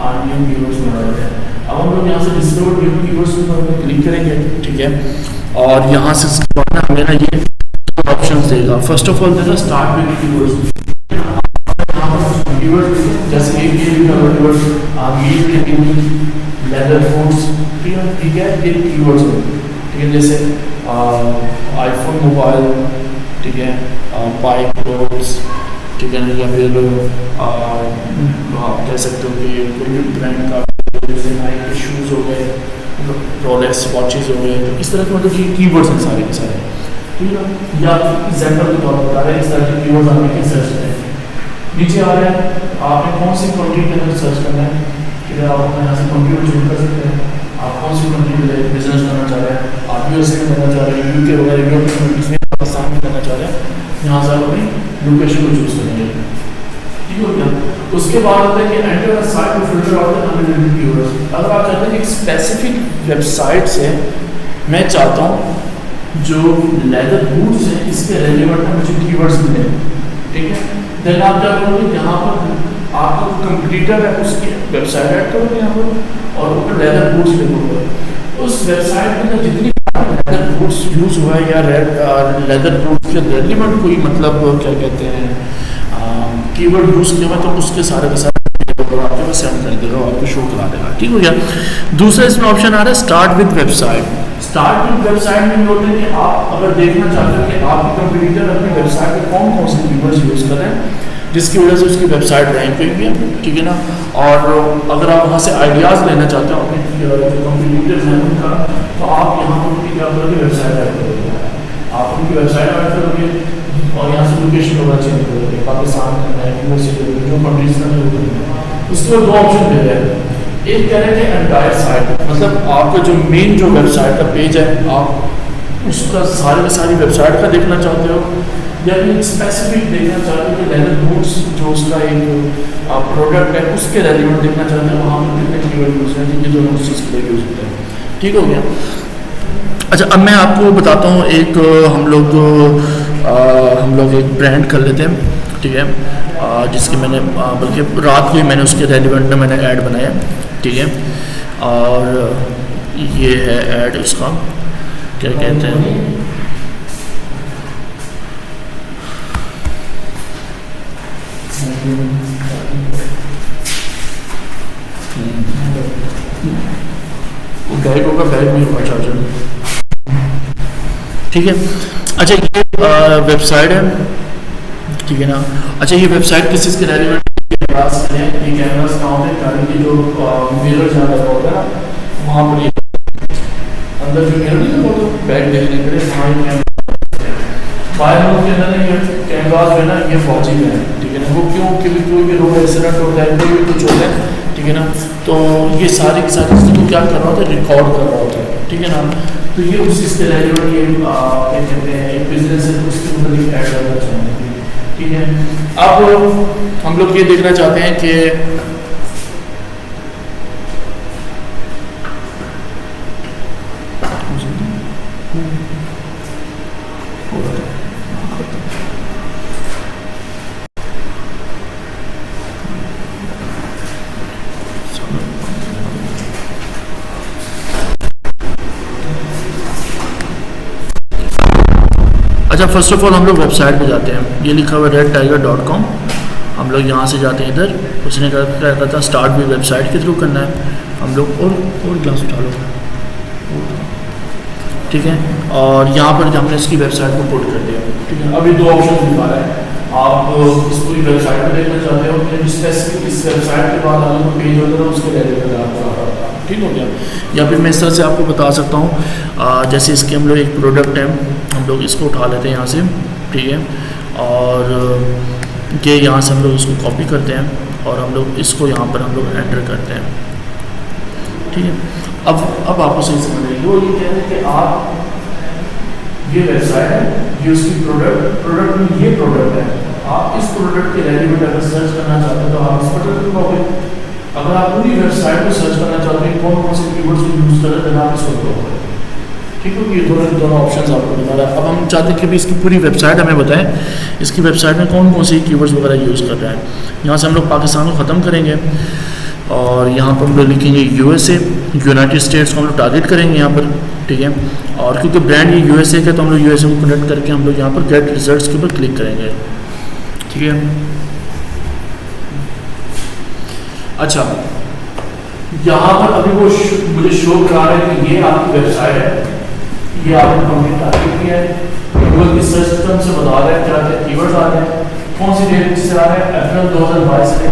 न्यू कीवर्ड्स बना देते हैं। अब हम लोग यहाँ से डिस्कवर न्यू कीवर्ड्स पर क्लिक करेंगे, ठीक है। और यहाँ से हमें ना ये ऑप्शंस देगा। फर्स्ट ऑफ ऑल देगा स्टार्ट विद कीवर्ड्स, जैसे एक ये लेदर फूड्स, ठीक है, ये कीवर्ड्स हैं, ठीक है। जैसे आईफोन मोबाइल, ठीक है, बाइक क्लोथ्स, ठीक है ना, या फिर आप कह सकते हो कि कोई भी ब्रांड का जैसे नाइक के शूज़ हो गए, रोलेक्स वॉचेज़ हो गए, तो इस तरह के मतलब ये कीवर्ड्स हैं सारे के सारे, ठीक है। या एग्जाम्पल के तौर पर बता रहे हैं इस तरह के कीवर्ड्स आपने कैसे सर्च करें। नीचे आ रहा है आपने कौन सी कंट्री के अंदर सर्च करना है, ठीक है। आप अपने यहाँ से कंट्री को चूज कर सकते हैं, आप कौन सी कंट्री में बिजनेस करना चाह रहे हैं, आप यूएसए में करना चाह रहे हैं, यूके वगैरह यूरोपियन कंट्रीज में, पाकिस्तान में करना चाह रहे हैं, यहाँ से आप अपनी लोकेशन को चूज करेंगे, ठीक हो गया। उसके बाद होता है कि enter a site to filter out the unrelated keywords. अगर आप चाहते हैं कि एक स्पेसिफिक वेबसाइट से मैं चाहता हूँ जो लेदर बूट्स हैं इसके रेलेवेंट में मुझे कीवर्ड्स मिले, ठीक है, देन आप क्या करोगे, यहाँ पर आपका कंप्यूटर है उसकी वेबसाइट ऐड करोगे यहाँ पर और ऊपर लेदर बूट्स लिखोगे। उस वेबसाइट के अंदर जितनी लेदर बूट्स यूज हुआ है या लेदर बूट्स के रेलिवेंट कोई मतलब क्या कहते हैं कीवर्ड यूज किया हुआ, तो उसके सारे के सारे आपके पास सेंड कर देगा और आपको शो करा देगा, ठीक हो गया। दूसरा इसमें ऑप्शन आ रहा है start with website. Start with website में होता है कि आप अगर देखना चाहते हो कि आपके कंप्यूटर अपनी वेबसाइट पर कौन कौन से कीवर्ड्स यूज कर रहे हैं जिसकी वजह से उसकी वेबसाइट रैंक हुई है, ठीक है ना। और अगर आप वहाँ से आइडियाज़ लेना चाहते हो अपने जो कंप्यूटर्स हैं उनका, तो आप यहाँ पर उनकी क्या करोगे, वेबसाइट ऐड करोगे, आप उनकी वेबसाइट ऐड करोगे और यहाँ से लोकेशन वगैरह चेंज करोगे, पाकिस्तान करना है, यूएसए करोगे, जो कंट्रीज का करोगे। उसके बाद दो ऑप्शन दे रहे हैं, एक कह रहे हैं कि एंटायर साइट, मतलब आपका जो मेन जो वेबसाइट का पेज है आप उसका सारी की सारी वेबसाइट का देखना चाहते हो, या फिर स्पेसिफिक देखना चाहते हो कि लेदर बूट्स जो उसका एक प्रोडक्ट है उसके रेलिवेंट देखना चाहते हैं, वहाँ पर कितने कीवर्ड यूज हैं, ये दोनों उस चीज़ के लिए यूज होते हैं, ठीक हो गया। अच्छा, अब मैं आपको बताता हूँ एक हम लोग एक ब्रांड कर लेते हैं, ठीक है, जिसकी मैंने बल्कि रात को ही मैंने उसके रेलिवेंट में मैंने ऐड बनाया, ठीक है। और ये है ऐड, इसका क्या कहते हैं, वो बैग होगा, बैग में होगा चार्जर, ठीक है। अच्छा, ये वेबसाइट है, ठीक है ना। अच्छा, ये वेबसाइट किस चीज़ के रेलिवेंट कैमरास के लिए, ये कैमरास कहाँ होते हैं, गाड़ी की जो मिरर जहाँ लगा होता है ना वहाँ पर, ये अंदर जो मिरर नहीं लगा होता बैग देखने के लिए, वहाँ ये कैमरा बाहर लोग के अंदर ये कैमरास जो है ना ये फौजी में है, ठीक है ना। वो क्यों, क्योंकि कोई भी रोड एक्सीडेंट होता है, कोई भी कुछ होता है, ठीक है ना, तो ये सारी की सारी चीज़ों को क्या कर रहा होता है, रिकॉर्ड कर रहा होता है, ठीक है ना। तो ये उस चीज़ के रेलिवेंट ये क्या कहते हैं एक बिजनेस है, उसके मतलब ऐड करना चाहेंगे, ठीक है। अब हम लोग ये देखना चाहते हैं कि अच्छा, फर्स्ट ऑफ ऑल हम लोग वेबसाइट पे जाते हैं, ये लिखा हुआ है redtiger.com, हम लोग यहाँ से जाते हैं इधर, उसने क्या कहता है स्टार्ट भी वेबसाइट के थ्रू करना है, हम लोग और ग्लास उठा लो, ठीक है। और यहाँ पर हमने इसकी वेबसाइट को पुट कर दिया, ठीक है। अभी दो ऑप्शन दिखा रहा है, आप इस पूरी वेबसाइट पर देखना चाहते हो कि स्पेसिफिक इस वेबसाइट के बाद आपको पेज होता है उसके रेलिवेंट आपको, ठीक हो गया। या फिर मैं इस तरह से आपको बता सकता हूँ, जैसे इसके हम लोग एक प्रोडक्ट है, हम लोग इसको उठा लेते हैं यहाँ से, ठीक है, और ये यहाँ से हम लोग इसको कॉपी करते हैं और हम लोग इसको यहाँ पर हम लोग एंटर करते हैं, ठीक है। अब आपको सही समझ आएगी। वो ये कहते हैं कि आप ये वेबसाइट है, ये उसकी प्रोडक्ट में ये प्रोडक्ट है, आप इस प्रोडक्ट के रेलिवेंट अगर सर्च करना चाहते हैं तो आप इस पर क्लिक करोगे। अगर आप पूरी वेबसाइट को सर्च करना चाहते हैं कौन कौन से कीवर्ड्स को यूज़ करें तो आप इसको करोगे, ठीक है। ये दोनों ऑप्शंस आपको बता रहा है। अब हम चाहते हैं कि भी इसकी पूरी वेबसाइट हमें बताएं, इसकी वेबसाइट में कौन कौन सी कीवर्ड्स वगैरह यूज़ कर रहे हैं। यहाँ से हम लोग पाकिस्तान को ख़त्म करेंगे, और यहाँ पर हम लोग लिखेंगे यूएसए, यूनाइटेड स्टेट्स को हम लोग टारगेट करेंगे यहाँ पर, ठीक है। और क्योंकि ब्रांड ये यूएसए का, तो हम लोग यूएसए को कनेक्ट करके हम लोग यहाँ पर गेट रिजल्ट्स के ऊपर क्लिक करेंगे, ठीक है। अच्छा, यहाँ पर अभी वो मुझे शो करा रहा है कि ये आपकी वेबसाइट है, ये आपने कंप्लीट टारगेट किया है। गूगल की सर्च सिस्टम से बता रहा है क्या क्या कीवर्ड्स आ रहे हैं, कौन सी डेट से आ रहा है, अप्रैल 2022 से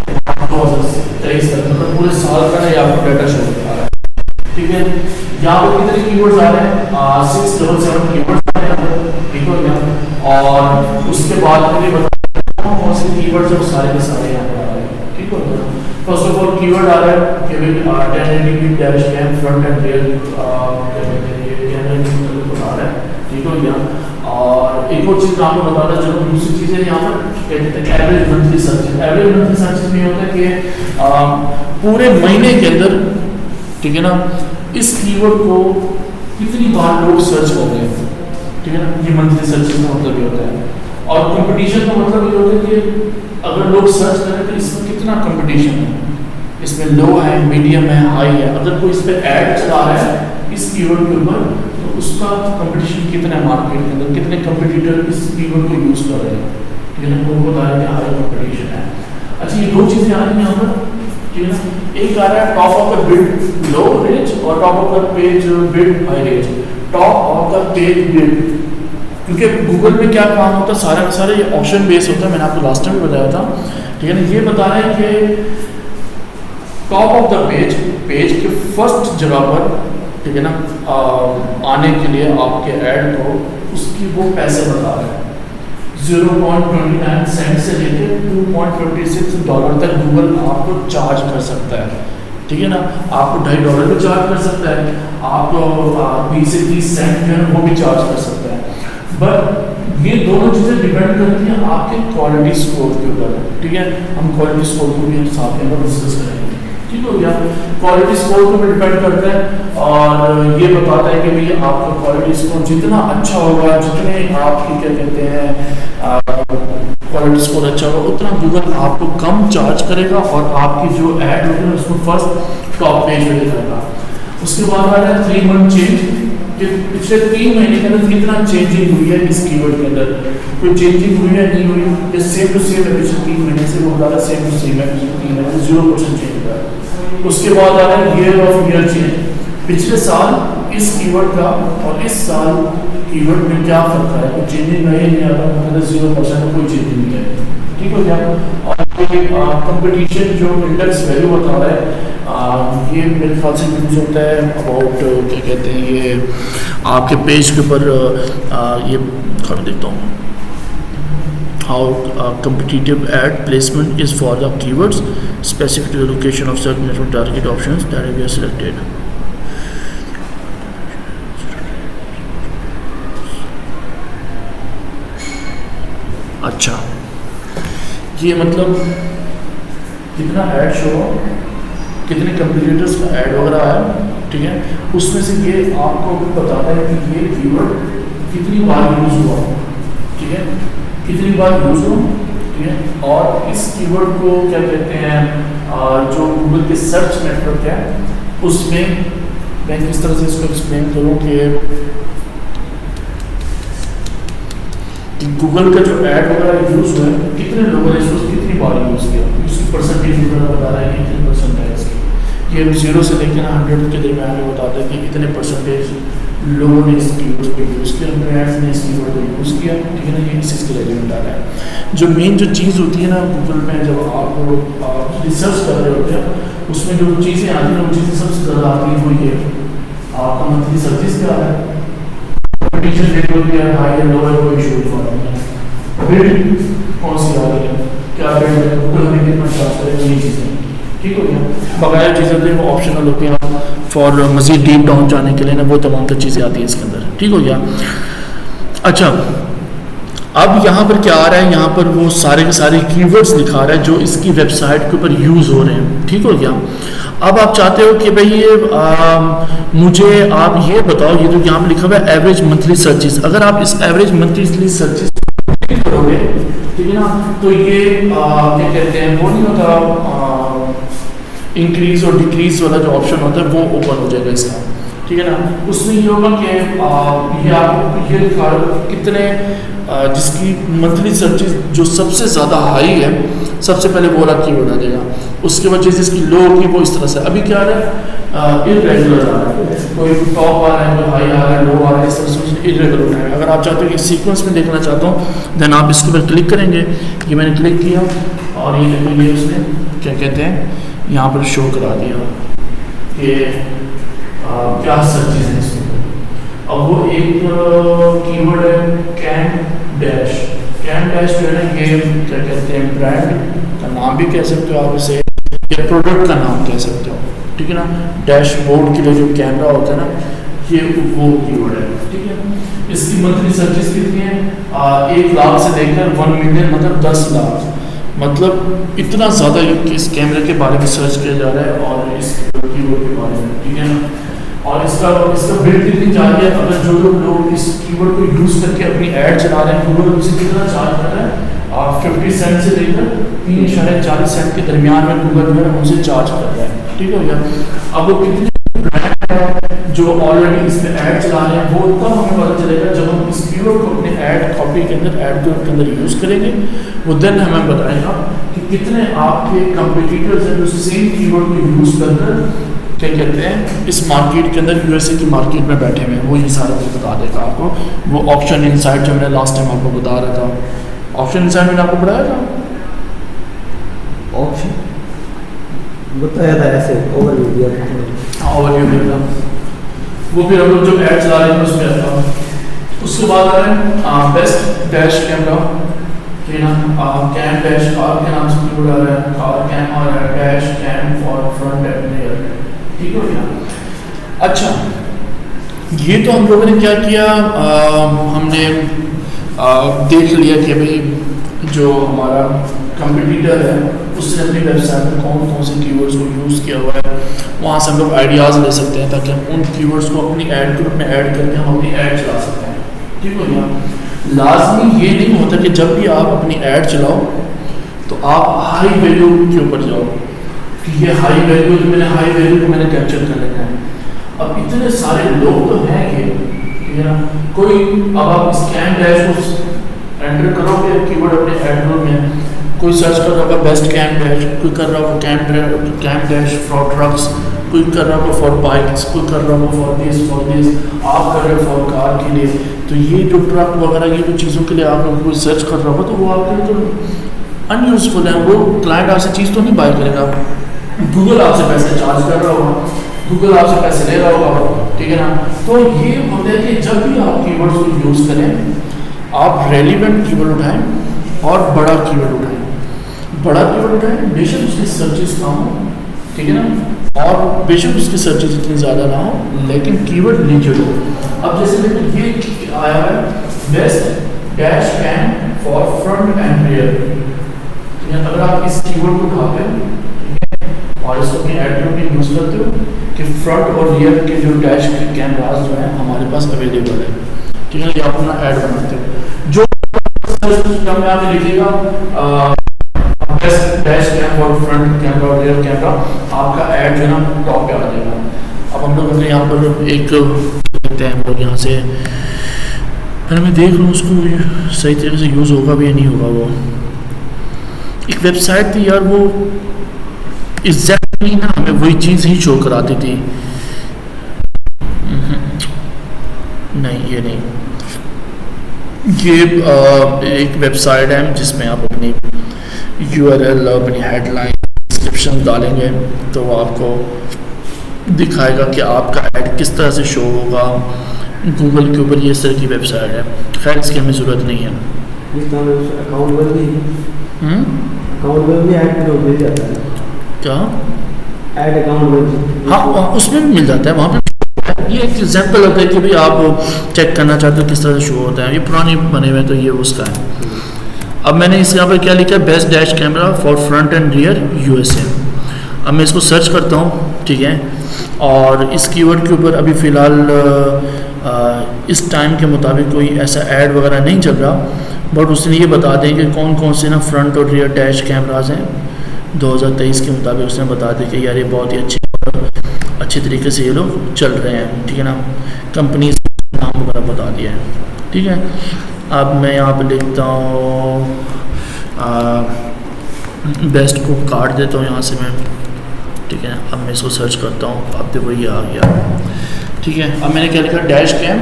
2023 तक, मतलब पूरे साल का ये आपको डाटा शो करा रहा है, ठीक है। यहाँ पर कितने कीवर्ड्स आ रहे हैं, 677 कीवर्ड्स आ रहे हैं, ठीक हो गया। और उसके बाद मुझे बताया कौन से कीवर्ड्स है, वो सारे के सारे यहाँ पर आ रहे हैं, ठीक हो गया। फर्स्ट ऑफ ऑल कीवर्ड आ रहा है कि 1080p dash cam front and rear आ रहा है, ठीक हो गया। और एक और चीज़ आपको बताना चाहूँ, दूसरी चीज़ है यहाँ पर कहते हैं average monthly search. Average monthly search में होता है कि पूरे महीने के अंदर, ठीक है ना, इस कीवर्ड को कितनी बार लोग सर्च कर रहे हैं, ठीक है ना, ये मंथली सर्च का मतलब ये होता है। और कंपटीशन का मतलब ये होता है कि अगर लोग सर्च करें तो इसमें कितना कंपटीशन है, इसमें लो है, मीडियम है, हाई है। अगर कोई इस पर ऐड चला रहा है इस कीवर्ड के ऊपर, तो उसका कंपटीशन कितना है मार्केट के अंदर, कितने कंपटीटर इस कीवर्ड को यूज़ कर रहे हैं, ठीक है ना, उनको बता रहे हैं हाई कंपटीशन है। अच्छा, ये दो चीज़ें आ रही हैं यहाँ पर, ठीक है ना। एक आ रहा है top of the bid low range और top of the page bid high range. Top of the page bid, क्योंकि गूगल में क्या काम होता है, सारा का सारा ये ऑप्शन बेस होता है, मैंने आपको लास्ट टाइम भी बताया था, ठीक है ना। ये बता रहे हैं कि टॉप ऑफ द पेज के फर्स्ट जगह पर, ठीक है ना, आने के लिए आपके ऐड को उसकी वो पैसे बता रहे हैं। 0.29 सेंट से लेकर $2.56 तक गूगल आपको चार्ज कर सकता है, ठीक है ना। आपको $2.5 भी चार्ज कर सकता है, आपको 20 से 30 सेंट जो है वो भी चार्ज कर सकता है। बट ये दोनों चीज़ें डिपेंड करती हैं आपके क्वालिटी स्कोर के ऊपर, ठीक है। हम क्वालिटी स्कोर को भी साथ में डिस्कस करेंगे, ठीक हो गया। क्वालिटी स्कोर को भी डिपेंड करता है और ये बताता है कि भाई आपका क्वालिटी स्कोर जितना अच्छा होगा, जितने आपकी क्या कहते हैं क्वालिटी स्कोर अच्छा होगा, उतना गूगल आपको कम चार्ज करेगा और आपकी जो ऐड होगी ना उसको फर्स्ट टॉप पेज पे दिखाएगा। उसके बाद आ रहा है 3 मंथ चेंज, कि पिछले 3 महीने के अंदर कितना चेंजिंग हुई है इस कीवर्ड के अंदर, कोई चेंजिंग हुई है नहीं हुई, ये सेम टू सेम है पिछले 3 महीने से, वो बता रहा है सेम टू सेम है, 3 महीने 0% चेंज हुआ है। उसके बाद आ रहा है ईयर ऑफ ईयर चेंज, पिछले साल इस कीवर्ड का और इस साल कीवर्ड में क्या फर्क है, कोई चेंजिंग नहीं आ रहा, मतलब 0% कोई चेंजिंग नहीं है, ठीक हो गया। और कंपटीशन जो इंडेक्स वैल्यू बता रहा है, ये मेरे ख्याल से यूज होता है अबाउट क्या कहते हैं, ये आपके पेज के ऊपर ये खड़ा देखता हूँ, how competitive ad placement is for the keywords specific to the location of certain network target options that we have selected. अच्छा, ये मतलब कितना ऐड शो, कितने कंपटीटर्स का ऐड वगैरह है, ठीक है। उसमें से ये आपको भी बताता है कि ये कीवर्ड कितनी बार यूज़ हुआ, ठीक है, कितनी बार यूज़ हुआ, ठीक है। और इस कीवर्ड को क्या कहते हैं, जो गूगल के सर्च नेटवर्क है उसमें मैं किस तरह से इसको एक्सप्लेन करूँ कि गूगल का जो ऐड वगैरह यूज़ हुआ है, कितने लोगों ने इसको कितनी बार यूज़ किया, उसकी परसेंटेज वगैरह बता रहा है कि कितने परसेंट है इसकी। ये 0 से लेकर 100 के दरमियान में बताता है कि कितने परसेंटेज लोगों ने इस कीवर्ड को यूज़ किया, ब्रांड्स ने इस कीवर्ड को यूज़ किया, ठीक है ना। ये इसके रेलिवेंट आ रहा है। जो मेन जो चीज़ होती है ना गूगल में, जब आप रिसर्च कर रहे होते हैं उसमें जो चीज़ें आती हैं वो चीज़ें सबसे ज़्यादा आती हैं, वो ये आपका मंथली सर्विस क्या है, कंपटीशन रेट भी है, हाई है, लो है, कोई इशू नहीं है। बिड कौन सी आ रही है, क्या बिड है, गूगल हमें कितना चार्ज करेगा, ये चीज़ें, ठीक हो गया। बकाया चीज़ें तो वो ऑप्शनल होती हैं फॉर मज़ीद डीप डाउन जाने के लिए ना, वो तमाम तर चीज़ें आती हैं इसके अंदर, ठीक हो गया। अच्छा, अब यहाँ पर क्या आ रहा है, यहाँ पर वो सारे के सारे कीवर्ड्स दिखा रहा है जो इसकी वेबसाइट के ऊपर यूज़ हो रहे हैं, ठीक हो गया। अब आप चाहते हो कि भाई ये मुझे आप ये बताओ, ये जो यहाँ पर लिखा हुआ है एवरेज मंथली सर्चेस, अगर आप इस एवरेज मंथली सर्चेस करोगे, ठीक है ना, तो ये क्या कहते हैं, वो नहीं होता इंक्रीज़ और डिक्रीज़ वाला जो ऑप्शन होता है वो ओपन हो जाएगा इसका, ठीक है ना। उसमें ये होगा कि ये आपको ये दिखा रहा है कितने जिसकी मंथली सर्चेज जो सबसे ज़्यादा हाई है सबसे पहले वो वाला कीवर्ड आ जाएगा, उसके बाद जिसकी लो होगी वो इस तरह से। अभी क्या आ रहा है इरेगुलर आ रहा है, कोई टॉप आ रहा है, कोई हाई आ रहा है, लो आ रहा है, इस तरह से इरेगुलर उठाएगा। अगर आप चाहते हो कि सीक्वेंस में देखना चाहता हूँ देन आप इसके ऊपर क्लिक करेंगे। ये मैंने क्लिक किया और ये उसने क्या कहते हैं यहाँ पर शो करा दिया कि क्या सर्चेज है इसमें। अब वो एक कीवर्ड है कैन डैश जो है ये क्या कहते हैं ब्रांड का नाम भी कह सकते हो आप इसे, या प्रोडक्ट का नाम कह सकते हो, ठीक है ना। डैशबोर्ड के लिए जो कैमरा होता है ना ये वो कीवर्ड है, ठीक है। इसकी मंथली सर्चेज कितनी है 1 लाख से लेकर 1 मिलियन, मतलब 10 लाख, मतलब इतना ज़्यादा इस कैमरे के बारे में सर्च किया जा रहा है और इस कीवर्ड के बारे में, ठीक है ना। और इसका बिल्ड कितनी जा रही है, अगर जो लोग इस कीवर्ड को यूज़ करके अपनी ऐड चला रहे हैं गूगल उसे कितना चार्ज कर रहा है 50 सेंट से लेकर 3.40 सेंट के दरमियान में गूगल जो है उनसे चार्ज कर रहा है, ठीक हो गया। अब वो कितने ब्रांड है जो ऑलरेडी इसमें ऐड चला रहे हैं वो तब हमें पता चलेगा जब हम इस कीवर्ड को अपने ऐड कॉपी के अंदर ऐड के अंदर यूज़ करेंगे, वो देन हमें बताएगा कि कितने आपके कंपटीटर्स हैं जो सेम कीवर्ड को यूज़ कर क्या कहते हैं इस मार्केट के अंदर यूएसए की मार्केट में बैठे हुए हैं, वो ये सारा कुछ बता देगा आपको। वो ऑप्शन इनसाइट जो मैंने लास्ट टाइम आपको बता रहा था, ऑप्शन इनसाइट मैंने आपको बताया था, ऑप्शन बताया था ऐसे ओवरव्यू दिया था, ओवरव्यू दिया था। वो फिर हम लोग जो ऐड चला रहे हैं उसमें आता है। उसके बाद आ रहे हैं बेस्ट डैश कैमरा, ठीक है ना। कैम डैश कार के नाम से कीवर्ड आ रहा है, कार कैम आ रहा है, dash cam for front and rear, ठीक हो गया। अच्छा ये तो हम लोगों ने क्या किया हमने देख लिया कि भाई जो हमारा कंपटीटर है उसने अपनी वेबसाइट में कौन कौन से कीवर्ड्स को यूज़ किया हुआ है, वहाँ से हम लोग आइडियाज़ ले सकते हैं ताकि हम उन कीवर्ड्स को अपनी ऐड ग्रुप में ऐड करके हम अपनी ऐड चला सकते हैं, ठीक हो गया। लाजमी ये नहीं होता कि जब भी आप अपनी ऐड चलाओ तो आप हाई वैल्यू के ऊपर जाओ कि ये हाई वैल्यू तो हाई वैल्यू को मैंने कैप्चर कर लेना है। अब इतने सारे लोग तो हैं ये, ठीक है ना। कोई अब आप स्कैन डैश को एंटर करोगे कीवर्ड अपने ऐड ग्रुप में, कोई सर्च कर रहा होगा बेस्ट कैम डैश, कोई कर रहा होगा कैम डैश फॉर ट्रक्स, कोई कर रहा होगा फॉर बाइक्स, कोई कर रहा होगा फॉर दिस, आप कर रहे हो फॉर कार के लिए। तो ये जो ट्रक वगैरह ये जो चीज़ों के लिए आप लोग कोई सर्च कर रहा होगा तो वो आपके लिए तो अनयूजफुल है, वो क्लाइंट आपसे चीज़ तो नहीं बाय करेगा। गूगल आपसे पैसे चार्ज कर रहा होगा, गूगल आपसे पैसे ले रहा होगा, ठीक है ना। तो ये होता है कि जब भी आप कीवर्ड्स को यूज़ करें आप रेलिवेंट कीवर्ड उठाएं और बड़ा कीवर्ड उठाएं। बड़ा कीवर्ड उठाएं बेशक उसकी सर्चेस ना हो, ठीक है ना, और बेशक उसकी सर्चेस इतनी ज़्यादा ना हो लेकिन कीवर्ड नीचे हो। अब जैसे देखो ये आया है best dash cam for front and rear. अगर आप इस कीवर्ड को उठाते हैं और इसको अपने ऐड ग्रुप में यूज़ करते हो कि फ्रंट और रियर के जो डैश के कैमराज जो हैं हमारे पास अवेलेबल है, ठीक है, ये आप अपना ऐड बनाते हो। जो में आप लिखिएगा बेस्ट डैश कैम और फ्रंट कैमरा और रियर कैमरा, आपका ऐड जो है ना टॉप पे आ जाएगा। अब हम लोग अपने यहाँ पर एक कहते हैं हम लोग यहाँ से पहले मैं देख लूँ उसको सही तरीके से यूज़ होगा भी या नहीं होगा। वो एक वेबसाइट थी यार, वो एग्जैक्टली ना हमें वही चीज़ ही शो कराती थी। नहीं ये नहीं, ये एक वेबसाइट है जिसमें आप अपनी URL अपनी हेडलाइन डिस्क्रिप्शन डालेंगे तो वो आपको दिखाएगा कि आपका ऐड किस तरह से शो होगा गूगल के ऊपर। ये इस तरह की वेबसाइट है, खैर इसकी हमें ज़रूरत नहीं है। अकाउंट में भी ऐड मिल जाता है क्या ऐड अकाउंट में? हाँ उसमें भी मिल जाता है, वहाँ पे ये एक एग्जाम्पल होता है कि भाई आप चेक करना चाहते हो किस तरह से शो होता है। ये पुराने बने हुए तो ये उसका है। अब मैंने इस यहाँ पर क्या लिखा है best dash camera for front and rear USA। अब मैं इसको सर्च करता हूँ, ठीक है, और इस कीवर्ड के ऊपर अभी फ़िलहाल इस टाइम के मुताबिक कोई ऐसा ऐड वगैरह नहीं चल रहा, बट उसने ये बता दें कि कौन कौन से ना फ्रंट और रियर डैश कैमराज हैं 2023 के मुताबिक उसने बता दिया कि यार ये बहुत ही अच्छे तरीके से ये लोग चल रहे हैं, ठीक है ना। कंपनी नाम वगैरह बता दिया है, ठीक है। अब मैं यहाँ पे लिखता हूँ बेस्ट को काट देता हूँ यहाँ से मैं, ठीक है। अब मैं इसको सर्च करता हूँ, अब देखो ये आ गया, ठीक है। अब मैंने क्या लिखा, डैश कैम।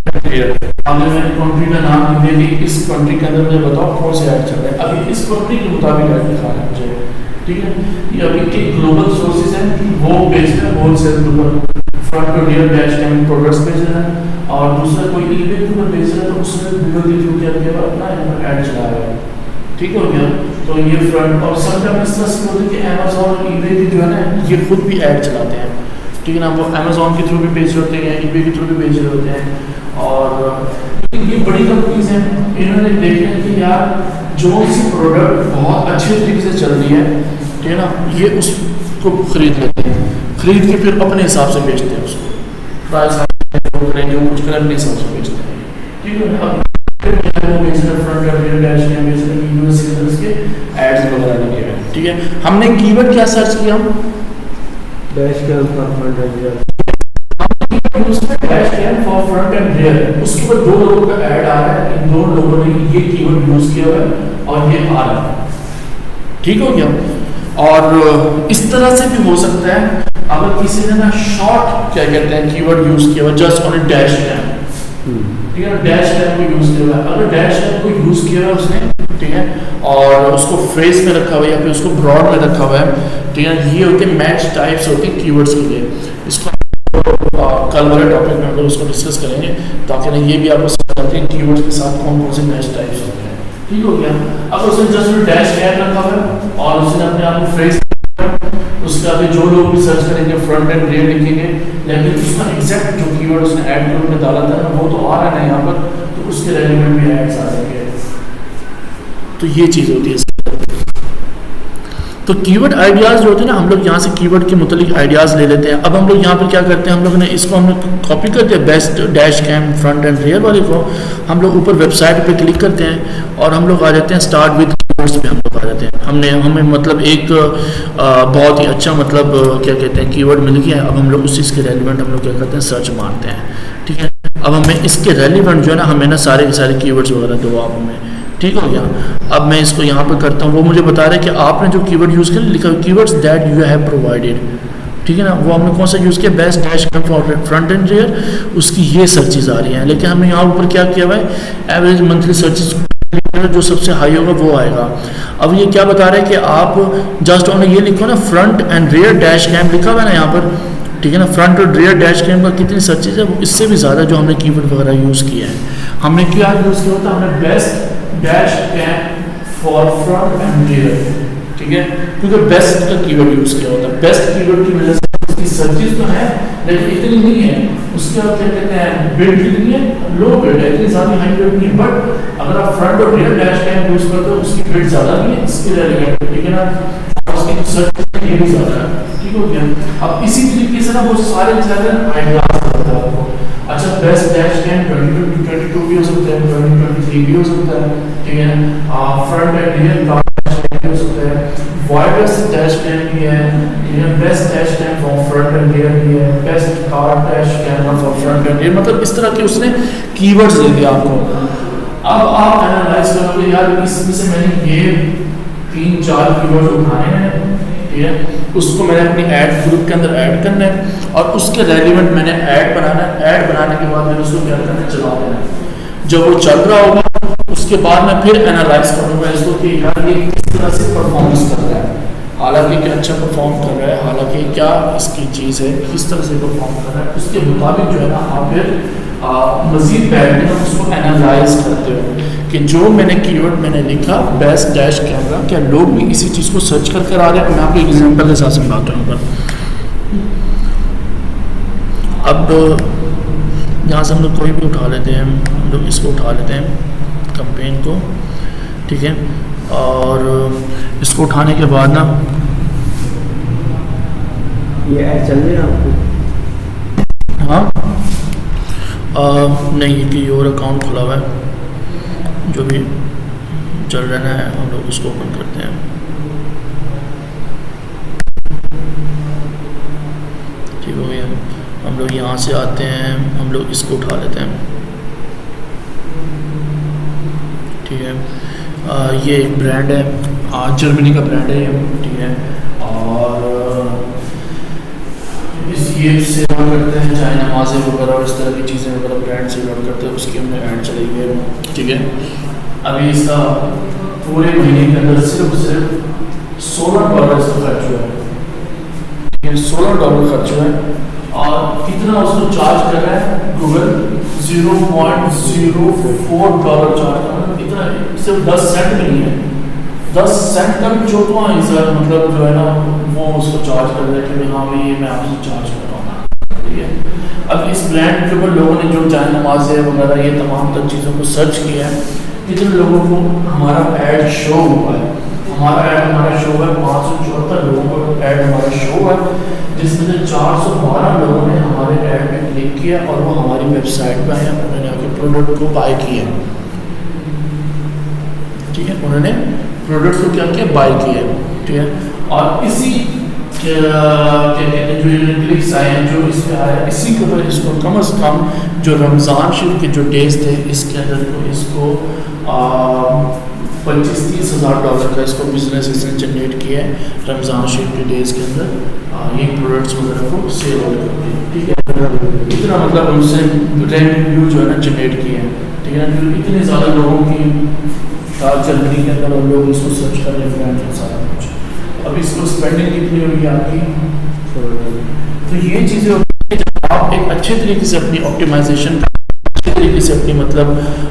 मैंने कंट्री का नाम लिख दिया कि इस कंट्री के अंदर मुझे बताओ कौन से ऐड चल रहे हैं। अभी इस कंट्री के मुताबिक ऐड दिखा रहा है मुझे, ठीक है। ये अभी के ग्लोबल सोर्सेज हैं, वो बेच रहे हैं होलसेल के ऊपर, front to rear dash cam products बेच रहे हैं। और दूसरा कोई ईबे के ऊपर बेच रहा है तो उसने गूगल के थ्रू क्या किया अपना ऐड चला रहा है, ठीक हो गया। तो ये फ्रंट और समटाइम्स इस तरह से होता है कि अमेजोन और ईबे भी जो है ना ये खुद भी ऐड चलाते हैं, ठीक है ना। वो अमेजोन के थ्रू भी बेच रहे होते हैं, ईबे के थ्रू भी बेच रहे होते हैं। और ये बड़ी कंपनीज हैं, इन्होंने देखा कि यार जो सी प्रोडक्ट बहुत अच्छे तरीके से चल रही है, ठीक है ना, ये उसको खरीद लेते हैं, खरीद के फिर अपने हिसाब से बेचते हैं उसको, प्राइस करेंगे वो कुछ अपने हिसाब से बेचते हैं, ठीक है। अब एड्स वगैरह लगे हुए, ठीक है। हमने कीवर्ड क्या सर्च किया, dash cam for front and rear, dash cam for front and rear. उसके ऊपर 2 लोगों का ऐड आ रहा है, इन 2 लोगों ने ये कीवर्ड यूज किया हुआ है और ये आ रहा है, ठीक हो गया। और इस तरह से भी हो सकता है अगर किसी ने ना शॉर्ट क्या कहते हैं कीवर्ड यूज किया हुआ, जस्ट ऑन डैश कैम, ठीक है, डैश कैम को यूज किया हुआ है। अगर डैश कैम को यूज किया हुआ उसने, ठीक है, और उसको फ्रेज में रखा हुआ है या फिर उसको ब्रॉड में रखा हुआ है, ठीक है, ये होते हैं मैच टाइप्स होते हैं कीवर्ड्स के लिए। इसको कल वाले टॉपिक में हम लोग उसको डिस्कस करेंगे ताकि ना ये भी आपको समझ आते हैं कीवर्ड्स के साथ कौन कौन से मैच टाइप्स होते हैं, ठीक हो गया। अब उसने जस्ट डैश कैम रखा हुआ है और उसने अपने आप को फ्रेज, उसका भी जो लोग भी सर्च करेंगे फ्रंट एंड रियर लिखेंगे, लेकिन उसका एग्जैक्ट जो कीवर्ड उसने ऐड कोड में डाला था ना वो तो आ रहा है यहाँ पर, तो उसके रेलेवेंट भी एड्स आ जाएंगे। तो ये चीज़ होती है। तो कीवर्ड आइडियाज़ जो होते हैं ना, हम लोग यहाँ से कीवर्ड के मुतालिक आइडियाज़ ले लेते हैं। अब हम लोग यहाँ पर क्या करते हैं, हम लोग ने इसको हमने कॉपी करते हैं, best dash cam front and rear वाले को हम लोग ऊपर वेबसाइट पे क्लिक करते हैं और हम लोग आ जाते हैं स्टार्ट विद कीवर्ड्स पे हम लोग आ जाते हैं। हमें मतलब एक बहुत ही अच्छा मतलब क्या कहते हैं कीवर्ड मिल गया है। अब हम लोग उसी इसके रेलिवेंट हम लोग क्या करते हैं, सर्च मारते हैं, ठीक है। अब हमें इसके रेलिवेंट जो है ना, हमें ना सारे के सारे कीवर्ड्स वगैरह दो आप हमें, ठीक हो गया। अब मैं इसको यहाँ पर करता हूँ, वो मुझे बता रहा है कि आपने जो कीवर्ड यूज़ किया लिखा keywords that you have provided, ठीक है ना। वो हमने कौन सा यूज़ किया, best dash cam for front and rear, उसकी ये सर्चेज आ रही हैं। लेकिन हमने यहाँ ऊपर क्या किया हुआ है, एवरेज मंथली सर्चेज जो सबसे हाई होगा वो आएगा। अब ये क्या बता रहा है कि आप जस्ट ऑन ये लिखो ना front and rear dash cam लिखा हुआ है ना यहाँ पर, ठीक है ना। फ्रंट और रियर डैश कैम का कितनी सर्चेज है, इससे भी ज़्यादा जो हमने कीवर्ड वगैरह यूज़ किया है। हमने क्या यूज़ किया होता है, हमने best dash cam for front and rear, ठीक है, क्योंकि बेस्ट का कीवर्ड यूज़ किया होता है। बेस्ट कीवर्ड की वजह से उसकी सर्चेज तो है लेकिन इतनी नहीं है, उसके बाद क्या कहते हैं बिड कितनी है, लो बिड है, इतनी ज़्यादा हाई बिड नहीं है। बट अगर आप फ्रंट और रियर डैश कैम यूज़ करते हो उसकी बिड ज़्यादा नहीं है, इसके रेलेवेंट, ठीक है ना, उसकी सर्चेज ये भी ज़्यादा है, ठीक हो गया। अब इसी तरीके से ना वो सारे आइडियाज करता है आपको। अच्छा, बेस्ट डैश कैम 2022 भी हो सकता है, 2023 भी हो सकता है, ठीक है। Front and rear dash cam हो सकता है, वायरलेस डैश कैम भी है, ठीक है, best dash cam for front and rear भी है, best car dash cam for front and rear, मतलब इस तरह के उसने कीवर्ड्स दे दिया आपको। अब आप एनालाइज करोगे यार इसमें से मैंने ये 3-4 कीवर्ड उठाने हैं, ठीक है, उसको मैंने अपनी ऐड ग्रुप के अंदर ऐड करना है और उसके रेलिवेंट मैंने ऐड बनाना है। ऐड बनाने के बाद मैंने उसको क्या करना है, चला देना है। जब वो चल रहा होगा उसके बाद मैं फिर एनालाइज करूँगा इसको कि यार ये किस तरह से परफॉर्मेंस कर रहा है, हालांकि क्या अच्छा परफॉर्म कर रहा है, हालांकि क्या इसकी चीज़ है, किस तरह से परफॉर्म कर रहा है, उसके मुताबिक जो है ना आप फिर मज़ीद बैठ के उसको एनालाइज करते हो कि जो मैंने कीवर्ड मैंने लिखा बेस्ट डैश कैमरा, क्या लोग भी इसी चीज़ को सर्च कर आ रहे हैं। मैं आपको एग्जांपल के साथ समझाता हूँ। अब यहाँ से हम लोग कोई भी उठा लेते हैं, हम लोग इसको उठा लेते हैं कैंपेन को, ठीक है, और इसको उठाने के बाद ना ये ऐड चल रही है आपको, हाँ नहीं कि और अकाउंट खुला हुआ है, जो भी चल रहा है हम लोग उसको ओपन करते हैं। लोग यहाँ से आते हैं, हम लोग इसको उठा लेते हैं, ठीक है। ये एक ब्रांड है, जर्मनी का ब्रांड है ये, ठीक है। और ये सेल करते हैं चाहे नमाज़ें वगैरह और इस तरह की चीज़ें वगैरह ब्रांड से सेल करते हैं, उसकी हमने ऐड चलाई है, ठीक है। अभी इसका पूरे महीने के अंदर सिर्फ $16 इसका खर्च हुआ है, ठीक है। $16 खर्च हुआ है और कितना उसको चार्ज कर रहा है गूगल, $0.04 चार्ज कर रहा है, इतना सिर्फ 10 सेंट भी नहीं है, 10 सेंट का भी चौथा हिस्सा मतलब जो है ना वो उसको चार्ज कर रहा है कि हाँ भाई ये मैं आपसे चार्ज कर रहा हूँ, ठीक है। अब इस ब्रांड के ऊपर लोगों ने जो चाहे नमाज़ें वगैरह ये तमाम तर चीज़ों को सर्च किया है, कितने लोगों को हमारा ऐड शो हुआ है, हमारा शो है 574 लोगों को ऐड हमारा शो है, जिसमें से 412 लोगों ने हमारे ऐड में क्लिक किया और वो हमारी वेबसाइट पर आए, उन्होंने आके प्रोडक्ट को बाय किया, ठीक है। उन्होंने प्रोडक्ट को क्या किया, बाय किया, ठीक है। और इसी क्या कहते हैं जो क्लिक्स आए हैं जो इस पर आया, इसी के ऊपर इसको कम अज़ कम जो रमज़ान शरीफ के जो डेज थे इसके अंदर तो इसको 25-30 हज़ार डॉलर का इसको बिजनेस इसने जनरेट किया है रमज़ान शरीफ के डेज के अंदर, ये प्रोडक्ट्स वगैरह को सेल आउट करके, ठीक है। इतना मतलब उनसे रेवेन्यू जो है ना जनरेट किया है, ठीक है ना। इतने ज़्यादा लोगों की जर्मनी के अंदर और लोग इसको सर्च कर रहे हैं सारा कुछ। अब इसको स्पेंडिंग कितनी होगी आपकी, तो ये चीज़ें होती हैं जब आप एक अच्छे तरीके से अपनी ऑप्टिमाइजेशन अच्छे तरीके से अपनी मतलब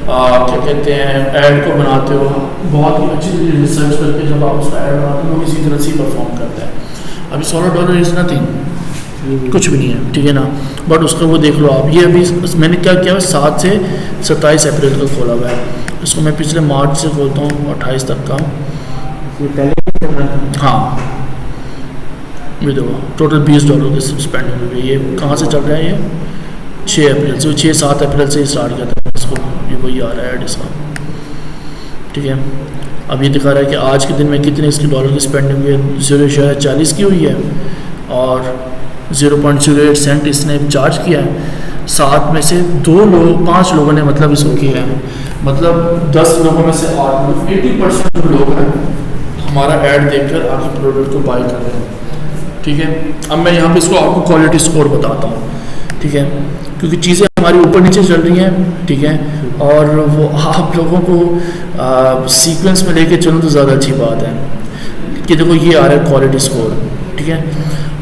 क्या कहते हैं ऐड को बनाते हो, बहुत ही अच्छी तरीके से सर्च करके जब आप उसका ऐड बनाते हो वो इसी तरह से परफॉर्म करता है। अभी $16 इज़ नथिंग, कुछ भी नहीं है, ठीक है ना। बट उसका वो देख लो आप, ये अभी मैंने क्या किया 7 से 27 अप्रैल को खोला हुआ है, इसको मैं पिछले मार्च से खोलता हूँ 28 तक का, हाँ ये देखो टोटल $20 की स्पेंडिंग हुई है। ये कहाँ से चल रहा है, ये 6 अप्रैल से, 6-7 अप्रैल से स्टार्ट किया था इसको, ये वही आ रहा है ऐड इसका, ठीक है। अब ये दिखा रहा है कि आज के दिन में कितने इसकी डॉलर की स्पेंडिंग हुई है, 0.40 की हुई है और 0.08 सेंट इसने चार्ज किया है। 7 में से 5 लोगों ने मतलब इसको किया है, मतलब 10 लोगों में से 8 लोग 80% लोग हैं हमारा ऐड देखकर आपके प्रोडक्ट को बाय कर रहे हैं, ठीक है। अब मैं यहाँ पे इसको आपको क्वालिटी स्कोर बताता हूँ, ठीक है, क्योंकि चीज़ें हमारी ऊपर नीचे चल रही हैं, ठीक है, और वो आप लोगों को सीक्वेंस में लेके चलो तो ज़्यादा अच्छी बात है कि देखो ये आ रहा है क्वालिटी स्कोर, ठीक है।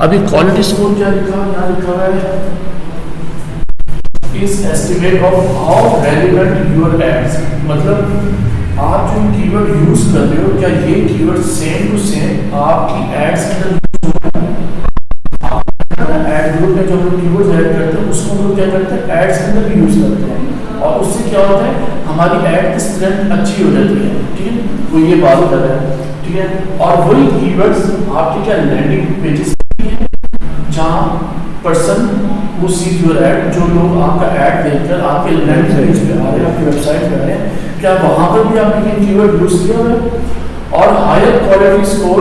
अभी क्वालिटी स्कोर क्या लिखा है, यहाँ लिखा हुआ है इस estimate of how relevant your ads, मतलब आप जो कीवर्ड यूज कर रहे हो क्या ये कीवर्ड सेम टू सेम आपकी एड्स के अंदर ऐड ग्रुप में जो हम कीवर्ड्स ऐड करते हैं उसको हम लोग क्या करते हैं एड्स के अंदर भी यूज करते हैं और उससे क्या होता है हमारी ऐड की स्ट्रेंथ अच्छी हो जाती है, ठीक है। वो ये बात कर रहा है, ठीक है। और वही कीवर्ड्स आपके क्या लैंडिंग पेजेस हैं जहाँ पर्सन वो सीज योर ऐड, जो लोग आपका ऐड देखकर आपके लैंडिंग पेज पे आ रहे हैं, आपकी वेबसाइट पे आ रहे हैं, क्या वहाँ पर भी आपने ये कीवर्ड यूज किया है। और higher quality score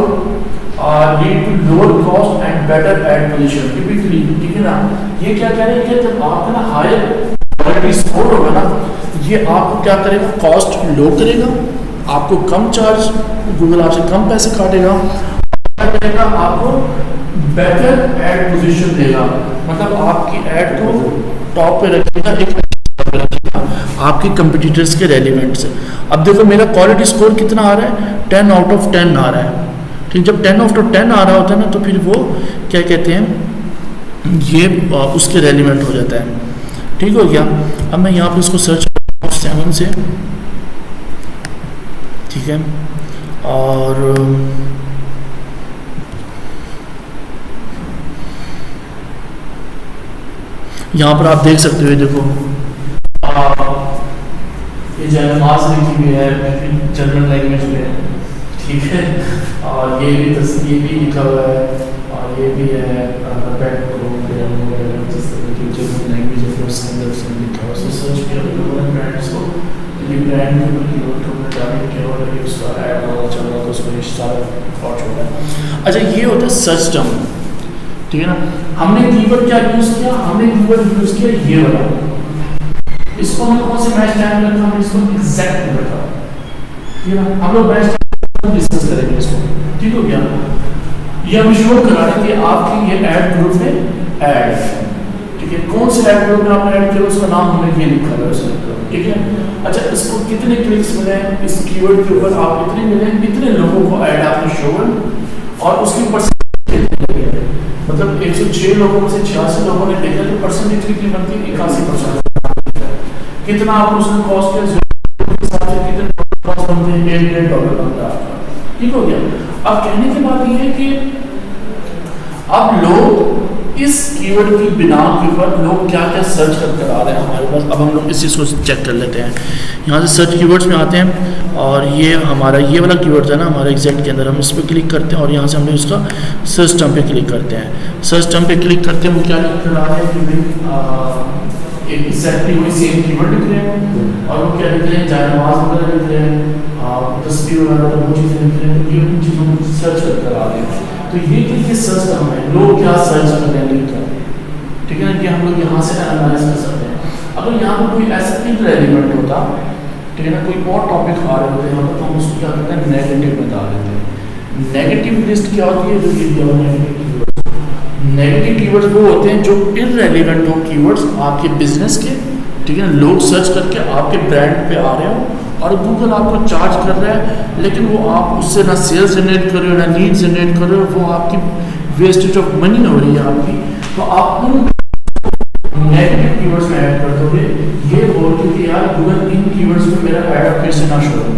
lead to lower cost and better ad position typically, ठीक है ना। ये क्या कह रहे हैं कि जब आपका ना हायर क्वालिटी स्कोर होगा ना ये आपको क्या करेगा, कॉस्ट लो करेगा, आपको कम चार्ज, गूगल आपसे कम पैसे काटेगा, क्या करेगा आपको बेटर ऐड पोजीशन देगा, मतलब आपकी ऐड को टॉप पे रखेगा, एक आपके कंपटीटर्स के रेलिवेंट से। अब देखो मेरा क्वालिटी स्कोर कितना आ रहा है, 10 आउट ऑफ 10 आ रहा है, ठीक। जब 10 आउट ऑफ 10 आ रहा होता है ना तो फिर वो क्या कहते हैं ये उसके रेलिवेंट हो जाता है, ठीक हो गया। अब मैं यहाँ पे इसको सर्च करता हूँ 7 से, ठीक है। और यहाँ पर आप देख सकते हो, देखो ये जयनमाज लिखी हुई है जर्मन लैंग्वेज में, ठीक है। और ये भी लिखा हुआ है और ये भी है जिस तरह की जर्मन लैंग्वेज है उसके अंदर उसने लिखा हुआ, सर्च किया ब्रांड्स को, ये ब्रांड के उसका ऐड चल रहा था, उसको सारा थॉट होता है। अच्छा ये होता है सर्च टर्म, ठीक है ना। हमने कीवर्ड क्या यूज किया, हमने कीवर्ड यूज किया ये वाला, इसको हमने कौन से मैच टाइम में रखा, हमने इसको एग्जैक्ट में रखा, ठीक है ना। हम लोग मैच टाइम डिस्कस करेंगे इसको, ठीक हो गया। ये हम शो करा रहे कि आपकी ये ऐड ग्रुप में ऐड, ठीक है, कौन से ऐड ग्रुप में आपने ऐड किया उसका नाम हमने ये लिखा है उसमें, ठीक है। अच्छा, इसको कितने क्लिक्स मिले, इस कीवर्ड के ऊपर आप इतने मिले, इतने लोगों को ऐड आपने शो और उसके ऊपर मतलब 106 लोगों में से 86 लोगों ने देखा, तो परसेंटेज कितनी बनती है, 81%। कितना आपको उसने कॉस्ट किया, कितने कॉस्ट बनते हैं, $1.5 बनता है आपका, ठीक हो गया। अब कहने की बात ये है कि अब लोग इस कीवर्ड की बिना के ऊपर लोग क्या क्या सर्च कर आ रहे हैं हमारे पास। अब हम लोग इस चीज़ को चेक कर लेते हैं। यहाँ से सर्च कीवर्ड्स में आते हैं और ये हमारा ये वाला कीवर्ड है ना हमारा एग्जैक्ट के अंदर, हम इस पर क्लिक करते हैं और यहाँ से हम लोग इसका सर्च टर्म पे क्लिक करते हैं। सर्च टर्म पे क्लिक करते हैं, वो क्या लिख रहा है कि एग्जैक्टली वही सेम कीवर्ड लिख रहे हैं और वो क्या लिख रहे हैं, जानवाज वगैरह लिख रहे हैं, तस्वीर वगैरह, तो वो चीज़ें लिख रहे हैं, तो ये उन चीज़ों को सर्च कर आ रहे हैं। तो ये किस सर्च टर्म है, लोग क्या सर्च कर रहे हैं लिखकर, ठीक है ना, कि हम लोग यहाँ से एनालाइज कर सकते हैं। अगर यहाँ पर कोई ऐसा इनरेलीवेंट होता, ठीक है ना, कोई और टॉपिक आ रहे होते हैं यहाँ पर, तो हम उसको क्या करते हैं, नेगेटिव में डाल देते हैं। नेगेटिव लिस्ट क्या होती है, जो नेगेटिव कीवर्ड्स वो होते हैं जो इनरेलीवेंट हो कीवर्ड्स आपके बिजनेस के, ठीक है ना, लोग सर्च करके आपके ब्रांड पे आ रहे हो और गूगल आपको चार्ज कर रहा है, लेकिन वो आप उससे ना सेल्स जनरेट कर रहे हो ना लीड जनरेट कर रहे हो, वो आपकी वेस्टेज ऑफ मनी हो रही है आपकी। तो आप उन नेगेटिव कीवर्ड्स में ऐड कर दोगे, ये बोल के यार गूगल इन कीवर्ड्स में मेरा ऐड फिर से ना शो हो,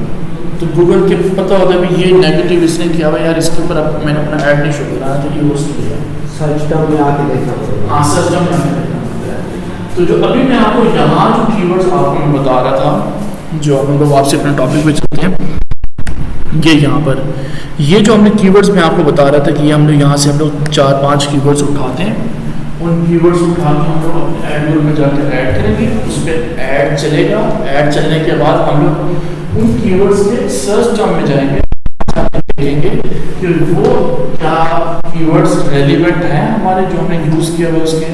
तो गूगल के पता होता है भी ये नेगेटिव इसने किया हुआ यार, इसके ऊपर अब मैंने अपना ऐड नहीं शो करा, तो ये वो सर्च टर्म में आके देखना पड़ेगा। हाँ, सर्च टर्म में आके देखना पड़ता है। तो जो अभी मैं आपको यहाँ जो कीवर्ड्स आपको मैं बता रहा था, जो हम लोग आपसे अपने टॉपिक पे चलते हैं, ये यहाँ पर ये जो हमने कीवर्ड्स में आपको बता रहा था कि ये हम लोग यहाँ से हम लोग 4-5 कीवर्ड्स उठाते हैं, उन कीवर्ड्स उठा के हम लोग अपने ऐड ग्रुप में जाकर ऐड करेंगे, उस पर ऐड चलेगा। ऐड चलने के बाद हम लोग उन कीवर्ड्स के सर्च टर्म में जाएंगे, देखेंगे कि वो क्या कीवर्ड्स रेलिवेंट हैं हमारे जो हमने यूज़ किया हुआ उसके,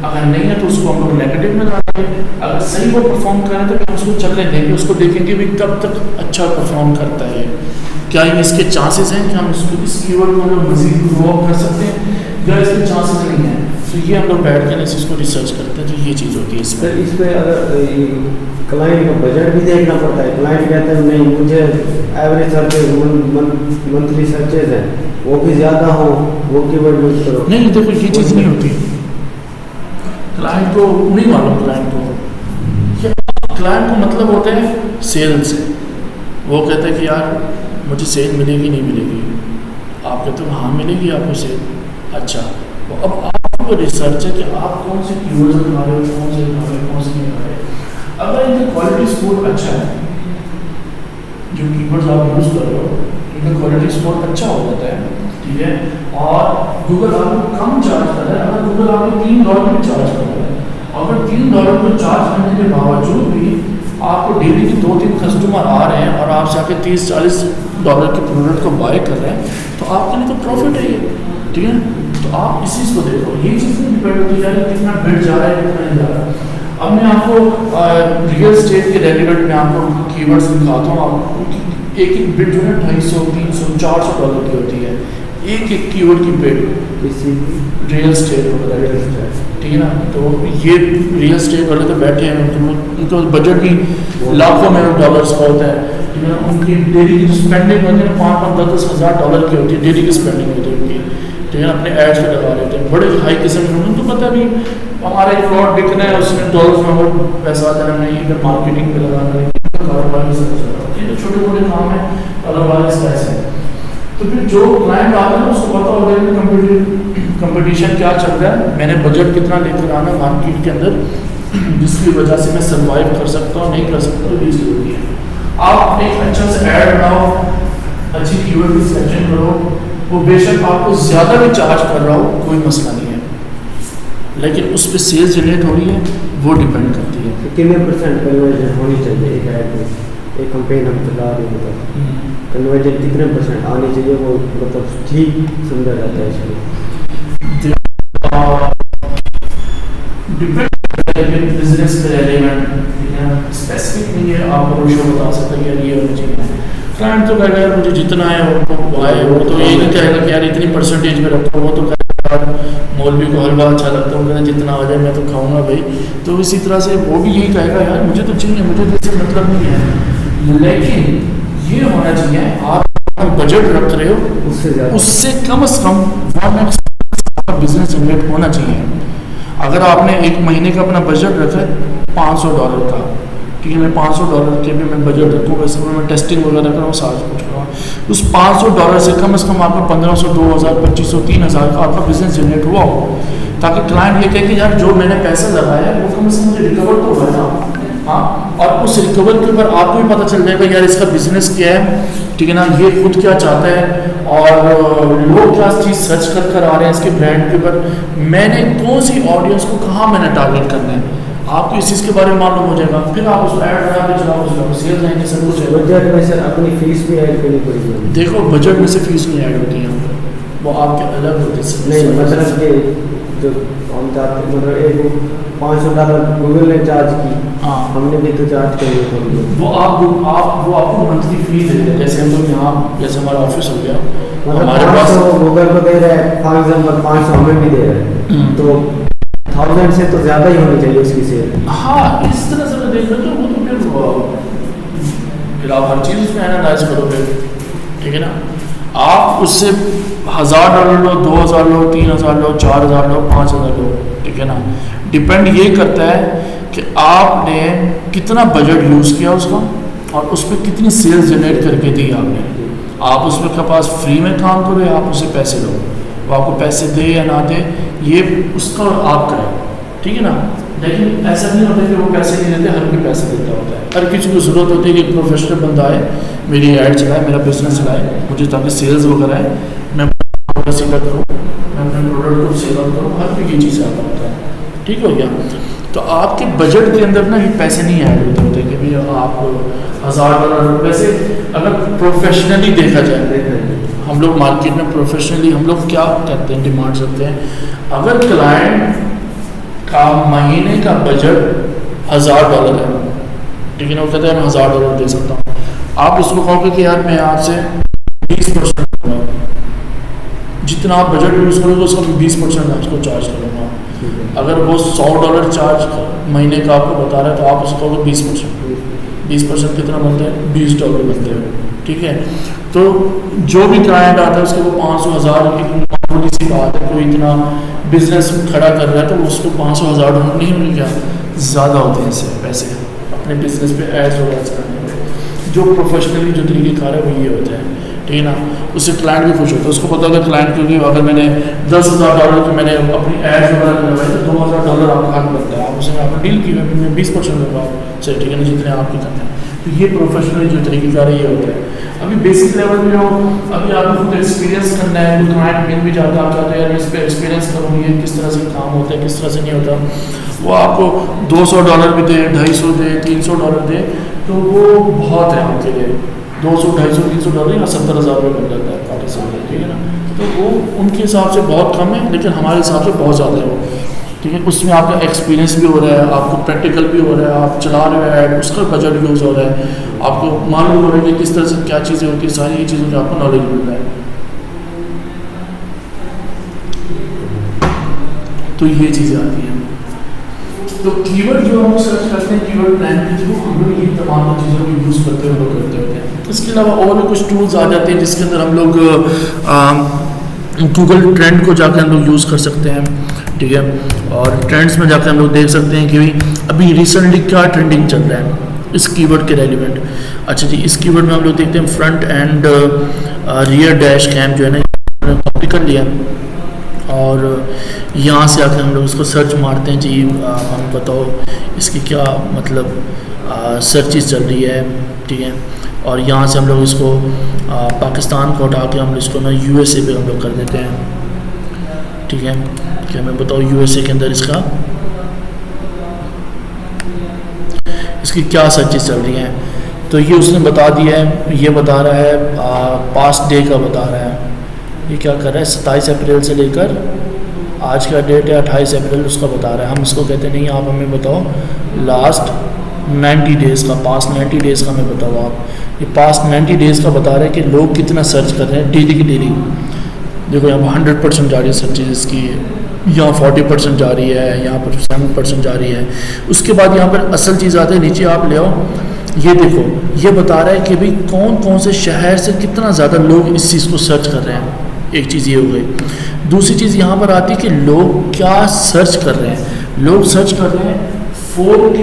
अगर नहीं है तो उसको हम लोग नेगेटिव में डालेंगे, अगर सही वो परफॉर्म करें तो हम उसको चलने देंगे, उसको देखेंगे भी कब तक अच्छा परफॉर्म करता है, क्या इसके चांसेस हैं कि हम इसको इस कीवर्ड को हम लोग मजीद ग्रो अप कर सकते हैं या इसके चांसेस नहीं हैं। तो ये हम लोग बैठ कर इसको रिसर्च करते हैं, तो ये चीज़ होती है इसमें। इस पर अगर क्लाइंट का बजट भी देखना पड़ता है, क्लाइंट कहते हैं नहीं मुझे एवरेज सर्चेज मंथली सर्चेज है वो भी ज़्यादा हो, वो कीवर्ड यूज करो। नहीं, देखो ये चीज़ नहीं होती, क्लाइंट को नहीं मालूम, क्लाइंट को मतलब होता है सेल्स है, वो कहते हैं कि यार मुझे सेल मिलेगी नहीं मिलेगी, आप कहते हो हाँ मिलेगी आपको सेल, अच्छा तो अब आपको रिसर्च है कि आप कौन से कीवर्ड्स बना रहे हो, कौन से बना रहे हो, कौन से नहीं बना रहे हो। अगर इनका क्वालिटी स्कोर अच्छा है, जो कीवर्ड्स आप यूज़ कर रहे हो इनका क्वालिटी स्कोर अच्छा हो जाता है, ठीक है, और गूगल आपको कम चार्ज कर रहा है, अगर गूगल आपको $3 में चार्ज कर रहा है, अगर $3 को चार्ज करने के बावजूद भी आपको डेली के 2-3 कस्टमर आ रहे हैं और आपसे आके $30-40 के प्रोडक्ट को बाय कर रहे हैं, तो आपके लिए तो प्रॉफिट है ये, ठीक है। तो आप इस चीज़ को देखो, ये चीज़ नहीं डिपेंड होती है कितना बिड जा रहा है कितना नहीं जा रहा है। अब मैं आपको रियल स्टेट के रेलिवेंट में आपको कीवर्ड्स दिखाता हूँ। आप एक बिड जो है $250, $300, $400 की होती है, एक कीवर्ड की बिड रियल स्टेट वगैरह, ठीक है ना। तो ये रियल स्टेट वाले तो बैठे हैं, उनका बजट भी लाखों में डॉलर्स का होता है, ठीक है ना। उनकी डेली की स्पेंडिंग होती है $5-10 हज़ार की होती है, डेली की स्पेंडिंग होती है उनकी, ठीक है, अपने एड्स पे लगा लेते हैं, बड़े हाई किस्म के। उनको पता भी हमारा एक प्लॉट बिकना है, उसमें डॉलर्स में वो पैसा देना नहीं, इधर मार्केटिंग पे लगाना है, कारोबार में सब ये तो छोटे मोटे काम है, अदरवाइज पैसे। तो फिर जो क्लाइंट आता है उसको पता होगा कि कंपटीशन क्या चल रहा है, मैंने बजट कितना लेकर आना मार्केट के अंदर, जिसकी वजह से मैं सर्वाइव कर सकता हूँ, नहीं कर सकता तो ये होती है। आप एक अच्छा से ऐड बनाओ, अच्छी कीवर्ड की सिलेक्शन करो, वो बेशक आपको ज़्यादा भी चार्ज कर रहा हो कोई मसला नहीं है, लेकिन उस पर सेल्स जनरेट हो रही है वो डिपेंड करती है। कितने परसेंट कन्वर्जन होनी चाहिए एक ऐड में, एक कंपेन हम चला रहे हैं, मतलब कन्वर्जन कितने % आनी चाहिए, वो मतलब ठीक समझा जाता है इसमें। डिपेंड बिजनेस पे रेलिवेंट, ठीक है, स्पेसिफिक नहीं है आपको शो बता सकता है यार ये होना चाहिए। क्लाइंट तो कहेगा यार मुझे जितना है वो आए, वो तो ये नहीं कहेगा कि यार इतनी परसेंटेज में रखो, वो तो कहेगा मौलवी को हलवा अच्छा लगता है, वो कहना जितना आ जाए मैं तो खाऊंगा भाई। तो इसी तरह से वो भी यही कहेगा यार मुझे तो चाहिए, मुझे तो इससे मतलब नहीं है। लेकिन ये होना चाहिए आप बजट रख रहे हो उससे कम से कम 1x आपका बिजनेस जनरेट होना चाहिए। अगर आपने एक महीने का अपना बजट रखा है $500 का, ठीक है, मैं $500 के भी मैं बजट रखूँ, वैसे मैं टेस्टिंग वगैरह करूँ, सारा कुछ करूँ, उस $500 से कम आपका 1500, 2000, 2500, 3000 का आपका बिजनेस जनरेट हुआ हो, ताकि क्लाइंट ये कहे कि यार जो मैंने पैसा लगाया है वो कम से कम मुझे रिकवर तो हुआ ना। हाँ, और उस रिकवर के ऊपर आपको भी पता चल जाएगा यार इसका बिजनेस क्या है, ठीक है ना, ये खुद क्या चाहता है और लोग क्या चीज़ सर्च कर आ रहे हैं इसके ब्रांड के ऊपर, मैंने कौन सी ऑडियंस को कहाँ मैंने टारगेट करना है, आपको इस चीज़ के बारे में मालूम हो जाएगा। फिर आप उसको ऐड लगा के चलाओ, उसको सेल आएंगे, सब कुछ है। बजट में सर अपनी फीस भी ऐड करनी पड़ेगी। देखो बजट में से फीस नहीं ऐड होती है, वो आपके अलग होते हैं। नहीं मतलब कि जो हम चाहते मतलब एक $500 गूगल ने चार्ज की, हाँ हमने भी तो चार्ज करेंगे, वो आपको मंथली फी दे देते हैं। जैसे हम लोग यहाँ, जैसे हमारा ऑफिस हो गया, मतलब हमारे पास गूगल को दे रहा है, फॉर एग्जाम्पल 500 हमें भी दे रहा है, तो 1000 से तो ज़्यादा ही होनी चाहिए उसकी सेल। हाँ, इस तरह से मैं देख रहा हूँ, वो तो फिर आप हर चीज़ उसमें एनालाइज करोगे, ठीक है ना। आप उससे $1000 लो, 2000 लो, 3000 लो, 4000 लो, 5000 लो, ठीक है ना। डिपेंड ये करता है कि आपने कितना बजट यूज़ किया उसका और उस पर कितनी सेल्स जनरेट करके दी आपने। आप उसमें के पास फ्री में काम करो या आप उसे पैसे लो, वो आपको पैसे दे या ना दे ये उसका आप करें, ठीक है ना। लेकिन ऐसा नहीं होता कि वो पैसे नहीं देते, हर कोई पैसे देता होता है। हर किसी को ज़रूरत होती है कि एक प्रोफेशनल बंदा आए, मेरी ऐड चलाए, मेरा बिजनेस चलाए, मुझे ताकि सेल्स वगैरह है, मैं सेल करूँ, मैं अपने प्रोडक्ट को सेल करूँ, हर कोई ये चीज़ आता होता है, ठीक हो गया। तो आपके बजट के अंदर ना ये पैसे नहीं ऐड होते होते कि भाई आप $1000। वैसे अगर प्रोफेशनली देखा जाए, हम लोग मार्केट में प्रोफेशनली हम लोग क्या करते हैं, डिमांड रखते हैं, अगर क्लाइंट का महीने का बजट $1000 है, ठीक है ना, वो कहते हैं मैं $1000 दे सकता हूँ, आप उसको कहोगे कि यार मैं आपसे 20% दूँगा, जितना आप बजट यूज़ करोगे उसका 20% आपको चार्ज करूँगा। अगर वो $100 चार्ज महीने का आपको बता रहा है तो आप उसको कहोगे 20% कितना बनते हैं, $20 बनते हैं, ठीक है। तो जो भी क्लाइंट आता है उसके वो 500, 1000 की मामूली सी बात है, कोई इतना बिजनेस खड़ा कर रहा है तो उसको 500, 1000 नहीं होने क्या ज़्यादा होते हैं इससे पैसे अपने बिजनेस पे एड्स वगैरह चलाने में। जो प्रोफेशनली जो तरीक़ेकार है वो ये होता है, ठीक है ना। उससे क्लाइंट भी खुश होता है, उसको पता होगा क्लाइंट क्योंकि अगर मैंने $10,000 की मैंने अपनी एड्स वगैरह लगवाई तो $2000 आपका हाथ बनता है, आप उसे आपने डील की मैं 20% दूँगा सही, ठीक है ना, जितने आपके करते हैं। तो ये प्रोफेशनली जो तरीक़ेकार है ये होता है। अभी बेसिक लेवल में हो, अभी आपको खुद एक्सपीरियंस करना है, कोई क्लाइंट मिल भी जाता है, आप चाहते हैं यार मैं इस पर एक्सपीरियंस करूँ, ये किस तरह से काम होता है, किस तरह से नहीं होता, वो आपको $200 भी दे, $250 दे, $300 दे, तो वो बहुत है आपके लिए। 200, $250, $300 या $70,000 बन जाता है पार्टी से, ठीक है ना। तो वो उनके हिसाब से बहुत कम है, लेकिन हमारे हिसाब से बहुत ज़्यादा है वो, ठीक है। उसमें आपका एक्सपीरियंस भी हो रहा है, आपको प्रैक्टिकल भी हो रहा है, आप चला रहे हो ऐड, उसका बजट यूज़ हो रहा है, आपको मालूम हो रहा है कि किस तरह से क्या चीज़ें होती हैं, सारी चीज़ों का आपको नॉलेज मिल रहा है। तो ये चीज़ें आती हैं। तो कीवर्ड जो हम सर्च करते हैं कीवर्ड प्लान के थ्रू हम लोग ये तमाम चीज़ों को यूज़ करते हुए लोग करते होते हैं। इसके अलावा और भी कुछ टूल्स आ जाते हैं जिसके अंदर हम लोग गूगल ट्रेंड को जाकर हम लोग यूज़ कर सकते हैं, ठीक है। और ट्रेंड्स में जाकर हम लोग देख सकते हैं कि भाई अभी रिसेंटली क्या ट्रेंडिंग चल रहा है इस कीवर्ड के रेलिवेंट। अच्छा जी, इस कीवर्ड में हम लोग देखते हैं front and rear dash cam जो है ना कॉपी कर लिया और यहाँ से आकर हम लोग इसको सर्च मारते हैं जी, हम बताओ इसकी क्या मतलब सर्चिस चल रही है, ठीक है। और यहाँ से हम लोग इसको पाकिस्तान को हटा के हम इसको ना USA पे हम लोग कर देते हैं, ठीक है। कि हमें बताओ USA के अंदर इसकी क्या सर्चिस चल रही हैं। तो ये उसने बता दिया है, ये बता रहा है पास्ट डे का बता रहा है, ये क्या कर रहा है 27 अप्रैल से लेकर आज का डेट है 28 अप्रैल, उसका बता रहा है। हम उसको कहते नहीं, आप हमें बताओ लास्ट 90 डेज़ का, पास्ट 90 डेज़ का हमें बताओ आप। ये पास्ट 90 डेज़ का बता रहा है कि लोग कितना सर्च कर रहे हैं डेली की डेली। देखो यहाँ पर 100% जा रही है सर्चेज इसकी, यहाँ 40% जा रही है, यहाँ पर 7% जा रही है। उसके बाद यहाँ पर असल चीज़ आती है, नीचे आप ले आओ, ये देखो ये बता रहा है कि भाई कौन कौन से शहर से कितना ज़्यादा लोग इस चीज़ को सर्च कर रहे हैं। एक चीज़ ये हो गई। दूसरी चीज़ यहाँ पर आती है कि लोग क्या सर्च कर रहे हैं। लोग सर्च कर रहे हैं 4K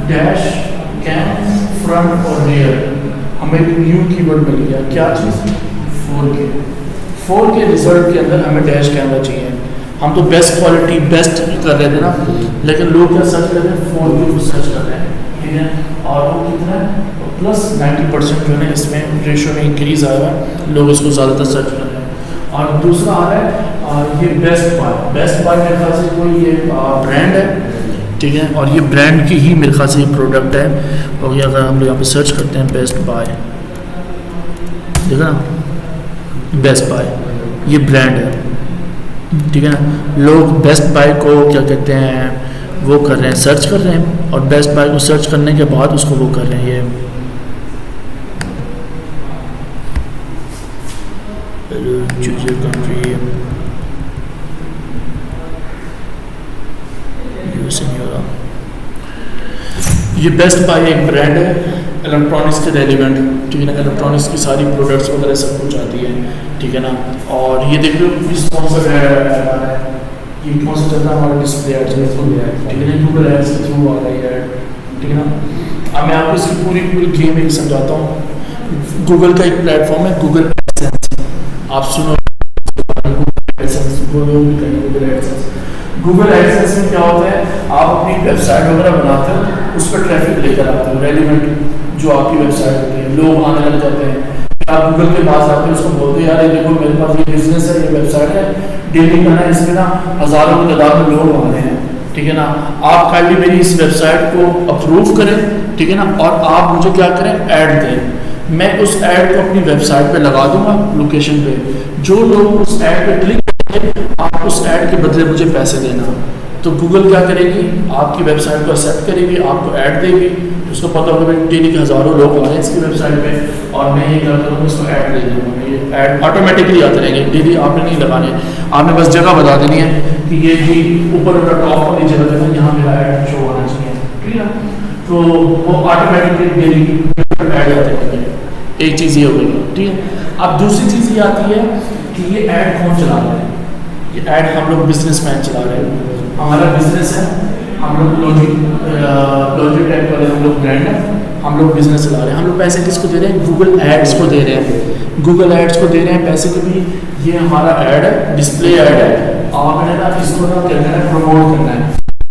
डैश कैम फ्रंट और रियर। हमें एक न्यू कीवर्ड मिल गया, क्या चीज़? 4K रिजल्ट के अंदर हमें डैश कैमरा चाहिए। हम तो बेस्ट क्वालिटी बेस्ट कर रहे थे ना, लेकिन लोग क्या सर्च कर रहे हैं? 4K को सर्च कर रहे हैं, ठीक है। और वो कितना प्लस 90% जो है इसमें रेशो में इंक्रीज आएगा, लोग इसको ज़्यादातर सर्च कर रहे हैं। और दूसरा आ रहा है ये बेस्ट बाय। बेस्ट बाय मेरे ख्याल से कोई ये ब्रांड है, ठीक है, और ये ब्रांड की ही मेरे ख्याल से ये प्रोडक्ट है। और ये अगर हम लोग यहाँ पे सर्च करते हैं बेस्ट बाय, देखा ना, बेस्ट बाय ये ब्रांड है, ठीक है ना। लोग बेस्ट बाय को क्या कहते हैं, वो कर रहे हैं, सर्च कर रहे हैं, और बेस्ट बाय को सर्च करने के बाद उसको वो कर रहे हैं। ये choose your country, use in your, ये बेस्ट बाय एक ब्रांड है इलेक्ट्रॉनिक्स के रेलिवेंट, ठीक है ना। इलेक्ट्रॉनिक्स की सारी प्रोडक्ट्स वगैरह सब कुछ आती है, ठीक है ना। और ये देख लो स्पॉन्सर है, ये कौन सा चल रहा है हमारा डिस्प्ले एड्स, ठीक है ना, गूगल एड्स के थ्रू आ रही है, ठीक है ना। अब मैं आपको इसकी पूरी गेम एक समझाता हूँ। गूगल का एक प्लेटफॉर्म है गूगल एडसेंस, आप सुनो गूगल एडसेंस में क्या होता है, आप अपनी वेबसाइट वगैरह बनाते हो, उस पर ट्रैफिक लेकर आते हो, रेलिवेंट जो आपकी वेबसाइट होती है, लोग आने लग जाते हैं। आप गूगल के पास आते हो, उसको बोलते हैं यार ये देखो मेरे पास ये बिजनेस है, ये वेबसाइट है, डेली का ना इसमें ना हज़ारों की तादाद में लोग आ रहे हैं, ठीक है ना। आप काइंडली मेरी इस वेबसाइट को अप्रूव करें, ठीक है ना, और आप मुझे क्या करें, ऐड दें। मैं उस ऐड को अपनी वेबसाइट पे लगा दूंगा लोकेशन पे। जो लोग उस ऐड पे क्लिक करेंगे, आप उस ऐड के बदले मुझे पैसे देना। तो गूगल क्या करेगी, आपकी वेबसाइट को एक्सेप्ट करेगी, आपको ऐड देगी। उसको पता होगा भाई डेली के हज़ारों लोग आ रहे हैं इसकी वेबसाइट पे, और मैं ये क्या करूँगा, इसको ऐड दे दूँगा। ये ऐड ऑटोमेटिकली आते रहेंगे, डेली आपने नहीं लगाने, आपने बस जगह बता देनी है कि ये जी ऊपर टॉप वाली जगह देना, यहाँ मेरा ऐड शो होना चाहिए, ठीक है। तो वो ऑटोमेटिकली डेली ऐड आते रहेंगे। एक चीज़ ये हो गई, ठीक है। अब दूसरी चीज़ ये आती है कि ये ऐड कौन चला रहा है। ये ऐड हम लोग बिजनेसमैन चला रहे हैं, हमारा बिजनेस है, हम लोग लॉजिक टाइप वाले हम लोग ब्रांड है, हम लोग बिजनेस चला रहे हैं। हम लोग पैसे किसको दे रहे हैं, गूगल एड्स को दे रहे हैं। गूगल एड्स को दे रहे हैं पैसे को भी। ये हमारा ऐड है, डिस्प्ले ऐड है, आपने ना इसको ना क्या करना है, प्रमोट करना है,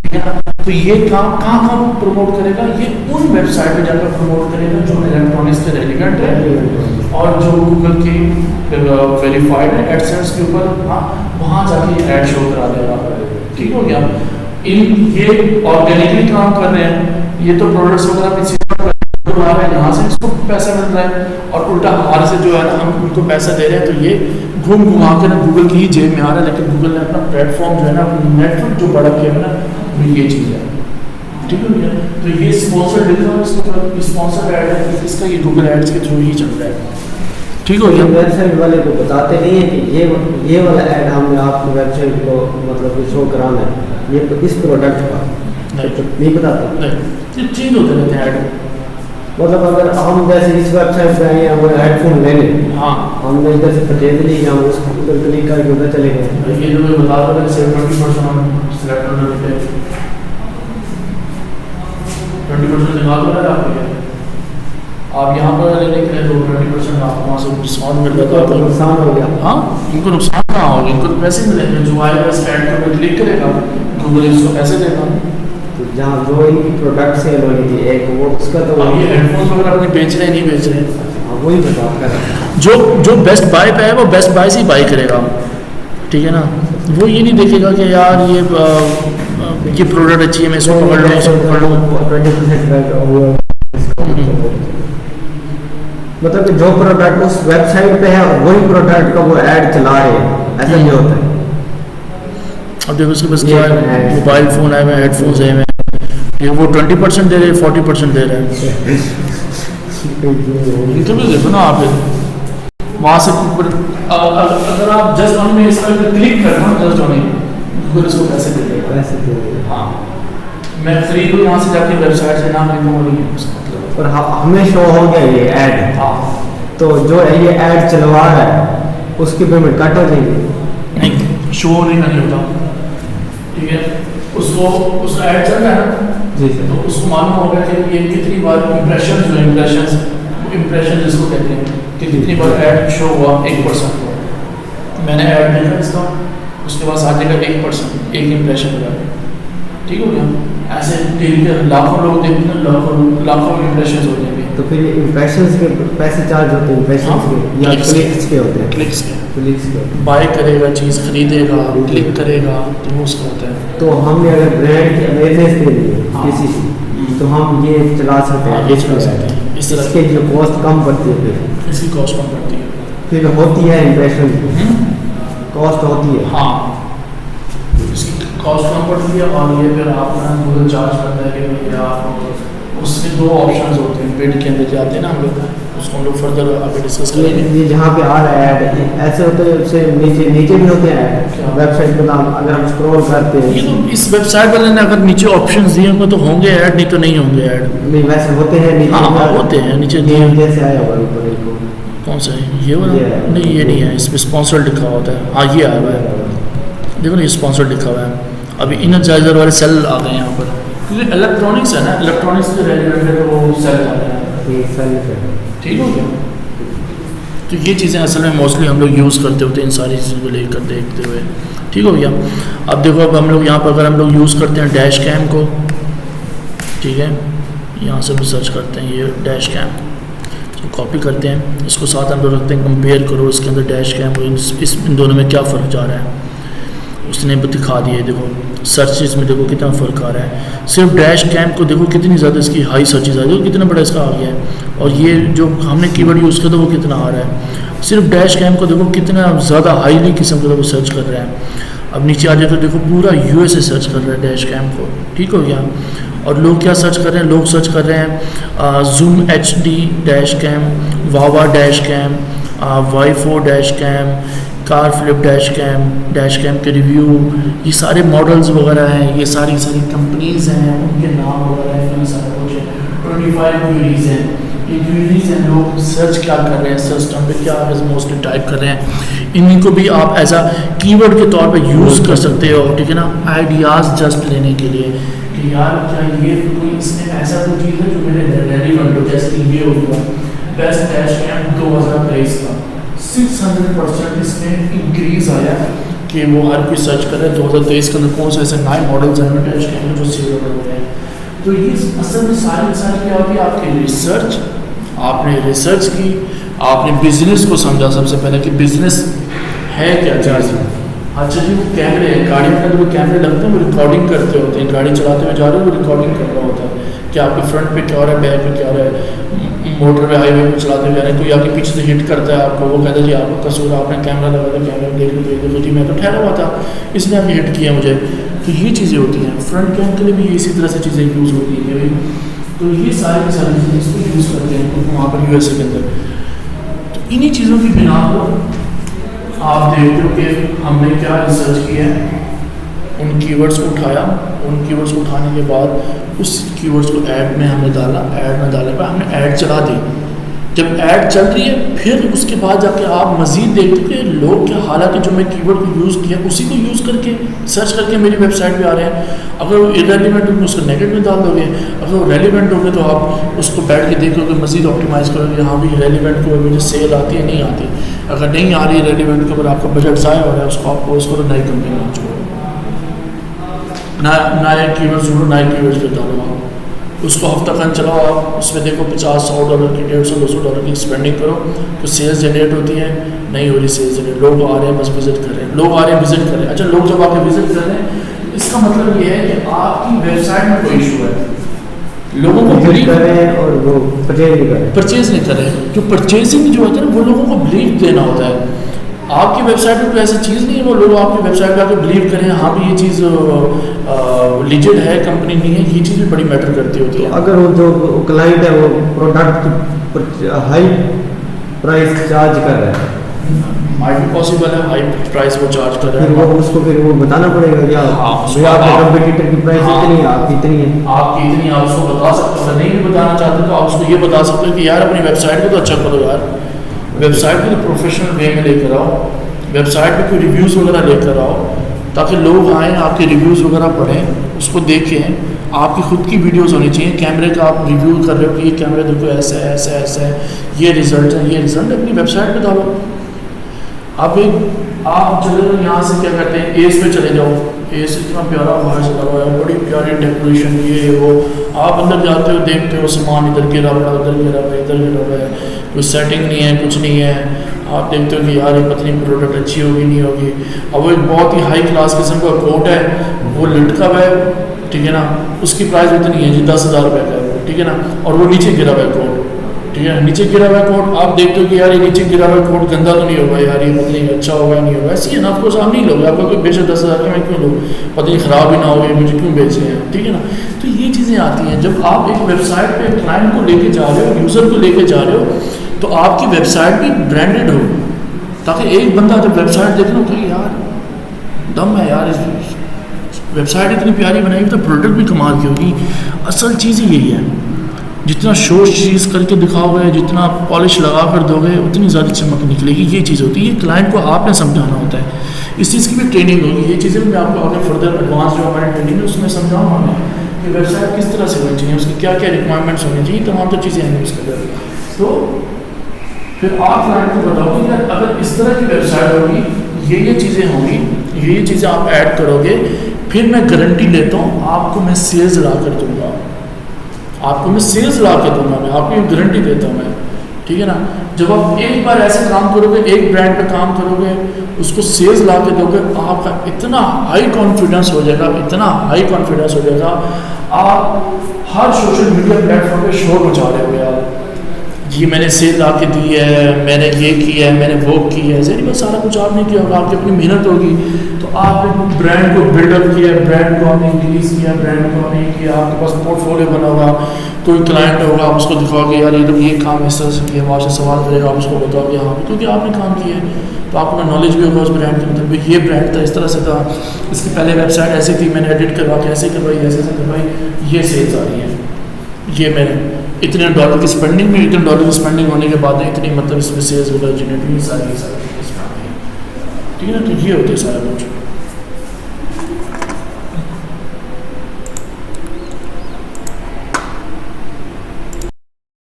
ठीक है ना। तो ये काम कहाँ प्रमोट करेगा, ये उन वेबसाइट पे जाकर प्रमोट करेगा जो इलेक्ट्रॉनिक्स के रेलिवेंट है और जो गूगल की वेरीफाइड है एडसेंस के ऊपर, हाँ वहाँ जाके ऐड शो करा देगा, ठीक हो गया। ये ऑर्गेनिकली काम कर रहे हैं, ये तो प्रोडक्ट्स वगैरह भी आ रहे हैं, यहाँ से इसको पैसा मिल रहा है, और उल्टा हमारे से जो है ना हम उनको पैसा दे रहे हैं। तो ये घूम घुमा कर ना गूगल की ही जेब में आ रहा है, लेकिन गूगल ने अपना प्लेटफॉर्म जो है ना, नेटवर्क जो बड़ा किया है ना, वो ये चीज़ है, ठीक है भैया। तो ये स्पॉन्सर स्पॉन्सर ऐड है, इसका ये गूगल एड्स के थ्रू ही चल रहा है, ठीक हो गया। वेबसाइट वाले को बताते नहीं है कि ये वाला ऐड हमने आपकी वेबसाइट को मतलब शो कराना है, ये इस प्रोडक्ट का नहीं बताते, नहीं ये चेंज होते रहते हैं ऐड। मतलब अगर हम जैसे इस वेबसाइट पे आए हैं, वो हेडफोन लेने, हाँ हमने इधर से परचेज ली, हम उसको उधर क्लिक करके उधर चले गए। ये जो मैं बता रहा था 20% हम सिलेक्ट करना देते हैं, 20% दिखा दो ना आपको। आप यहाँ पर लेने के लिए तो 20% आपको वहाँ से डिस्काउंट मिल रहा था, तो नुकसान हो गया। हाँ इनको नुकसान कहाँ होगा, इनको तो पैसे मिलेंगे। जो आएगा इस ऐड को क्लिक करेगा, गूगल इसको पैसे देगा। तो जहाँ जो इनकी प्रोडक्ट सेल हो रही थी एक, वो उसका तो अब ये हेडफोन्स वगैरह अपने बेच रहे हैं, नहीं बेच रहे हैं, वही मैं बात कर रहा हूँ। जो बेस्ट बाय पे है वो बेस्ट बाय से ही बाय करेगा, ठीक है ना। वो ये नहीं देखेगा कि यार ये प्रोडक्ट अच्छी है, मैं इसको पकड़ लूँ, इसको पकड़ लूँ। मतलब कि जो प्रोडक्ट उस वेबसाइट पे है वही प्रोडक्ट का वो ऐड चला रहे हैं, ऐसा नहीं होता है। देखो उसके पास क्या है, मोबाइल फ़ोन आए हुए हैं, हेडफोन्स आए हुए हैं, ये वो 20% दे रहे हैं, 40% दे रहे हैं। इनको भी देखो ना आप, वहाँ से अगर आप जस्ट ऑन में इस पर क्लिक करें ना, जस्ट ऑन फिर उसको पैसे दे देगा। पैसे दे देगा। हाँ, मैं फ्री को यहाँ से जाके वेबसाइट से नाम लिखूँ और नहीं उसका मतलब। और हमें शो हो गया ये ऐड, हाँ, तो जो ये ऐड चलवा रहा है उसकी पेमेंट कट हो जाएगी? नहीं, शो नहीं करनी होता, ठीक है। उसको उसका ऐड चल रहा है ना जी सर, तो उसको मालूम होगा कि ये कितनी बार इम्प्रेशन जो इम्प्रेशन जिसको कहते हैं कि कितनी बार ऐड शो हुआ, 1% हुआ। मैंने ऐड देखा इसका, उसके बाद आ जाएगा 1%, एक इम्प्रेशन हुआ, ठीक हो गया। ऐसे डेली के लाखों लोग देखते हैं, लाखों इम्प्रेशन हो जाएंगे। तो फिर ये इम्प्रेशंस के पैसे चार्ज होते हैं, इम्प्रेशंस के या क्लिक्स के होते हैं? क्लिक्स के, क्लिक्स के। बाय करेगा, चीज़ खरीदेगा, क्लिक करेगा तो वो उसका होता है। तो हमने अगर ब्रांड की अवेयरनेस के लिए हाँ। किसी की, तो हम ये चला सकते हैं, ये चला सकते हैं इस तरह इसके जो कॉस्ट कम पड़ती है, फिर इसकी कॉस्ट कम पड़ती है। फिर होती है इम्प्रेशन की कॉस्ट होती है। हाँ, इसकी कॉस्ट कम पड़ती है और ये फिर आप ना गूगल चार्ज करता है कि भैया आप, उसके दो ऑप्शंस होते हैं, बिड के अंदर जाते हैं ना हम लोग, उसको हम लोग फर्दर आगे डिस्कस करेंगे। ये जहाँ पे आ रहा है ऐड, ऐसे होते हैं, उससे नीचे भी होते हैं क्या? वेबसाइट पे नाम अगर हम स्क्रॉल करते ये हैं, तो इस वेबसाइट वाले ने अगर नीचे ऑप्शंस दिए होंगे तो होंगे ऐड, नहीं तो नहीं होंगे ऐड। नहीं वैसे होते हैं नीचे। हाँ हाँ होते हैं नीचे दिए। ये जैसे आया हुआ ऊपर इनको, कौन सा है ये वाला? ये है। नहीं ये नहीं है, इसमें स्पॉन्सर्ड लिखा होता है। हाँ ये आया हुआ है, देखो ना ये स्पॉन्सर्ड लिखा हुआ है। अभी इनरजाइजर वाले सेल आ गए हैं यहाँ पर, क्योंकि इलेक्ट्रॉनिक्स है ना, इलेक्ट्रॉनिक्स के रेलिवेंट वो सेल आ रहे हैं, ये सेल पे। ठीक हो गया। तो ये चीज़ें असल में मोस्टली हम लोग यूज़ करते होते हैं इन सारी चीज़ों को लेकर देखते हुए, ठीक हो गया। अब देखो, अब हम लोग यहाँ पर अगर हम लोग यूज़ करते हैं डैश कैम को, ठीक है, यहाँ से भी सर्च करते हैं ये डैश कैम, तो कॉपी करते हैं, इसको साथ हम लोग रखते हैं, कंपेयर करो इसके अंदर डैश कैम और इन दोनों में क्या फ़र्क जा रहा है। उसने भी दिखा दिए, देखो सर्चेज में देखो कितना फ़र्क आ रहा है। सिर्फ डैश कैम को देखो कितनी ज़्यादा इसकी हाई सर्चेज आ रही है, कितना बड़ा इसका आ गया है, और ये जो हमने कीवर्ड यूज़ किया था वो कितना आ रहा है। सिर्फ डैश कैम को देखो कितना ज़्यादा हाईली किस्म का वो सर्च कर रहा है। अब नीचे आ जाए तो देखो पूरा USA सर्च कर रहा है डैश कैम को, ठीक हो गया। और लोग क्या सर्च कर रहे हैं, लोग सर्च कर रहे हैं Zoom HD dash cam, Vava dash cam, वाई4 dash cam, car flip dash cam के रिव्यू, ये सारे मॉडल्स वगैरह हैं, ये सारी कंपनीज़ हैं, उनके नाम वगैरह हैं, ये सारा कुछ है। 25 क्वेरीज हैं, ये क्वेरीज हैं, लोग सर्च क्या कर रहे हैं, सर्च टर्म पे क्या मोस्टली टाइप कर रहे हैं, इन्हीं को भी आप एज अ कीवर्ड के तौर पे यूज़ कर सकते हो, ठीक है ना, आइडियाज़ जस्ट लेने के लिए कि यार क्या ये कोई इसमें ऐसा कोई चीज़ है जो मेरे रेलिवेंट हो, जैसे कि ये हो गया बेस्ट डैश कैम 2023 का 600% इसमें इंक्रीज़ आया कि वो हर कोई सर्च कर रहा है 2023 के अंदर कौन से ऐसे नए मॉडल्स हैं डैश कैम जो सेल हो रहे हैं। तो ये असल में सारी क्या होती है, आपकी रिसर्च, आपने रिसर्च की, आपने बिजनेस को समझा सबसे पहले कि बिजनेस है क्या चीज़। अच्छा जी, वो कैमरे हैं, गाड़ी में जो कैमरे लगते हैं वो रिकॉर्डिंग करते होते हैं, गाड़ी चलाते हुए जा रहे हो वो रिकॉर्डिंग कर रहा होता है कि आपके फ्रंट पे क्या हो रहा है, बैक पे क्या हो रहा है, मोटर पे हाईवे पे चलाते हुए जा रहे हैं, कोई आपके पीछे से हिट करता है आपको, वो कहता है जी आपका कसूर, आपने कैमरा लगा था, कैमरे में देख लो देखो जी मैं तो ठहरा हुआ था, इसने आपने हिट किया मुझे। तो ये चीज़ें होती हैं, फ्रंट कैम के लिए भी इसी तरह से चीज़ें यूज़ होती हैं भाई। तो ये सारी चीज़ें इसको यूज़ करते हैं वहाँ पर USA के अंदर। तो इन्हीं चीज़ों की बिना पर आप देखते हो कि हमने क्या रिसर्च किया है, उन कीवर्ड्स को उठाया, उन कीवर्ड्स को उठाने के बाद उस कीवर्ड्स को ऐड में हमने डाला, ऐड में डालने पर हमने ऐड चला दी। जब ऐड चल रही है फिर उसके बाद जाके आप मज़ीद देखते हो कि लोग क्या, हालांकि जो मैं कीवर्ड को यूज़ किया उसी को यूज़ करके सर्च करके मेरी वेबसाइट पे आ रहे हैं। अगर वो इरेलीवेंट हो तो उसको नेगेटिव में डाल दोगे, अगर वो रेलिवेंट हो गए तो आप उसको बैठ के देखोगे, मज़ीद ऑप्टिमाइज़ करोगे, हाँ भी रेलिवेंट को मुझे सेल आती है नहीं आती। अगर नहीं आ रही रेलिवेंट के ऊपर आपका बजट ज़ाया हो रहा है, उसको आप पोस्ट करो, नई कंपनी लॉन्च करो, नए कीवर्ड्स ढूंढो, नए कीवर्ड्स पे डालो आप, उसको हफ्ता खंड चलाओ आप, उसमें देखो $50-100 की, $150-200 की स्पेंडिंग करो, तो सेल्स जनरेट होती है, नहीं हो रही सेल्स जनरेट, लोग आ रहे हैं बस विजिट कर रहे हैं, लोग आ रहे हैं विजिट कर रहे हैं। अच्छा, लोग जब आके विजिट कर रहे हैं इसका मतलब ये है कि आपकी वेबसाइट में कोई इशू है, लोगों को बिलीव कर रहे हैं और वो परचेज नहीं कर रहे, परचेज नहीं कर रहे। जो परचेजिंग जो होता है ना वो लोगों को बिलीव देना होता है आपकी वेबसाइट में कोई ऐसी चीज़ नहीं है वो लोग आपकी वेबसाइट पे आकर बिलीव करें हाँ भी ये चीज़ लीजिड है, कंपनी नहीं है, ये चीज़ भी बड़ी मैटर करती होती है। अगर वो जो क्लाइंट है वो प्रोडक्ट हाई प्राइस चार्ज कर रहा है, माइट भी पॉसिबल है हाई प्राइस वो चार्ज कर रहा फिर है, वो उसको फिर वो बताना पड़ेगा या हाँ, भैया आपके कंपटीटर की प्राइस हाँ, इतनी है, आपकी इतनी है। आपकी इतनी आप उसको बता सकते हो, अगर नहीं भी बताना चाहते तो आप उसको ये बता सकते हो कि यार अपनी वेबसाइट को तो अच्छा करो यार, वेबसाइट को तो प्रोफेशनल वे में लेकर आओ, वेबसाइट पे कोई रिव्यूज़ वगैरह लेकर आओ ताकि लोग आएँ आपके रिव्यूज़ वगैरह पढ़ें, उसको देखें। आपकी खुद की वीडियोस होनी चाहिए, कैमरे का आप रिव्यू कर रहे हो कि ये कैमरा देखो ऐसा है ऐसा है ऐसा है, ये रिजल्ट है, ये रिजल्ट अपनी वेबसाइट पे डालो। आप चले जाओ यहाँ से क्या कहते हैं एस पे चले जाओ, एस इतना प्यारा बाहर से लगा हुआ है, बड़ी प्यारी डेकोरेशन ये वो, आप अंदर जाते हो देखते हो सामान इधर गिरा पड़ा उधर गिरा हुआ इधर गिरा हुआ है, कोई सेटिंग नहीं है कुछ नहीं है, आप देखते हो कि यार ये पतली प्रोडक्ट अच्छी होगी नहीं होगी। अब वो एक बहुत ही हाई क्लास किस्म का कोट है वो लटका हुआ है, ठीक है ना, उसकी प्राइस इतनी है जी 10,000 रुपये का है, ठीक है ना, और वो नीचे गिरा हुआ है कोट, ठीक है, नीचे गिरा हुआ है कोट, आप देखते हो कि यार ये नीचे गिरा हुआ है कोट गंदा तो नहीं होगा यार, ये पता नहीं अच्छा होगा नहीं होगा, ऐसी है ना, आपको आप नहीं लोगे, आपको कोई बेशक 10,000 का मैं क्यों लूँ, पता नहीं ख़राब ही ना हो मुझे क्यों बेच रहे हैं, ठीक है ना। तो ये चीज़ें आती हैं जब आप एक वेबसाइट पर क्लाइंट को लेके जा रहे हो, यूज़र को लेके जा रहे हो, तो आपकी वेबसाइट भी ब्रांडेड हो, ताकि एक बंदा जब वेबसाइट देख लो कि यार दम है यार, इस वेबसाइट इतनी प्यारी बनाई तो प्रोडक्ट भी कमाल की होगी। असल चीज़ ही यही है, जितना शो चीज़ करके दिखाओगे, जितना पॉलिश लगा कर दोगे उतनी ज़्यादा चमक निकलेगी, ये चीज़ होती है। ये क्लाइंट को आपने समझाना होता है, इस चीज़ की भी ट्रेनिंग होगी, ये चीज़ें मैं आपको आगे फर्दर एडवांस जो हमारी ट्रेनिंग है उसमें समझाऊँगा मैं कि वेबसाइट किस तरह से होनी चाहिए, उसकी क्या क्या रिक्वायरमेंट्स होनी चाहिए, तमाम तो चीज़ें हैं उसके अंदर। तो फिर आप क्लाइंट को बताओगे कि अगर इस तरह की वेबसाइट होगी, ये चीज़ें होंगी, ये चीज़ें आप ऐड करोगे, फिर मैं गारंटी लेता हूँ आपको मैं सेल्स ला कर दूँगा, आपको मैं सेल्स ला कर दूँगा, मैं आपको ये गारंटी देता हूँ मैं, ठीक है ना। जब आप एक बार ऐसे काम करोगे, एक ब्रांड पे काम करोगे, उसको सेल्स ला के दोगे, आपका इतना हाई कॉन्फिडेंस हो जाएगा, इतना हाई कॉन्फिडेंस हो जाएगा, आप हर सोशल मीडिया प्लेटफॉर्म पे शोर मचा रहे हो यार, जी मैंने सेल ला के दी है, मैंने ये किया है, मैंने वो किया है, जरिए बस सारा कुछ आपने किया होगा, आपकी अपनी मेहनत होगी, तो आपने ब्रांड को बिल्डअप किया, ब्रांड को आपने इंक्रीज़ किया, ब्रांड को आपने किया, आपके पास पोर्टफोलियो बना होगा, कोई क्लाइंट होगा, आप उसको दिखाओगे यार ये तो ये काम इस तरह से किया, वो आपसे सवाल करेगा, आप उसको बताओगे हाँ क्योंकि आपने काम किया है, तो आपको नॉलेज भी होगा उस ब्रांड के मतलब ये ब्रांड था इस तरह से था, इसकी पहले वेबसाइट ऐसी थी, मैंने एडिट करवा के ऐसे करवाई, ऐसे करवाई, ये सेल्स आ रही है, ये मैंने इतने डॉलर की स्पेंडिंग में, इतने डॉलर की स्पेंडिंग होने के बाद इतनी मतलब इसमें सेल्स वगैरह जनरेट हुई, सारी ठीक है ना। तो ये होते हैं सारा कुछ।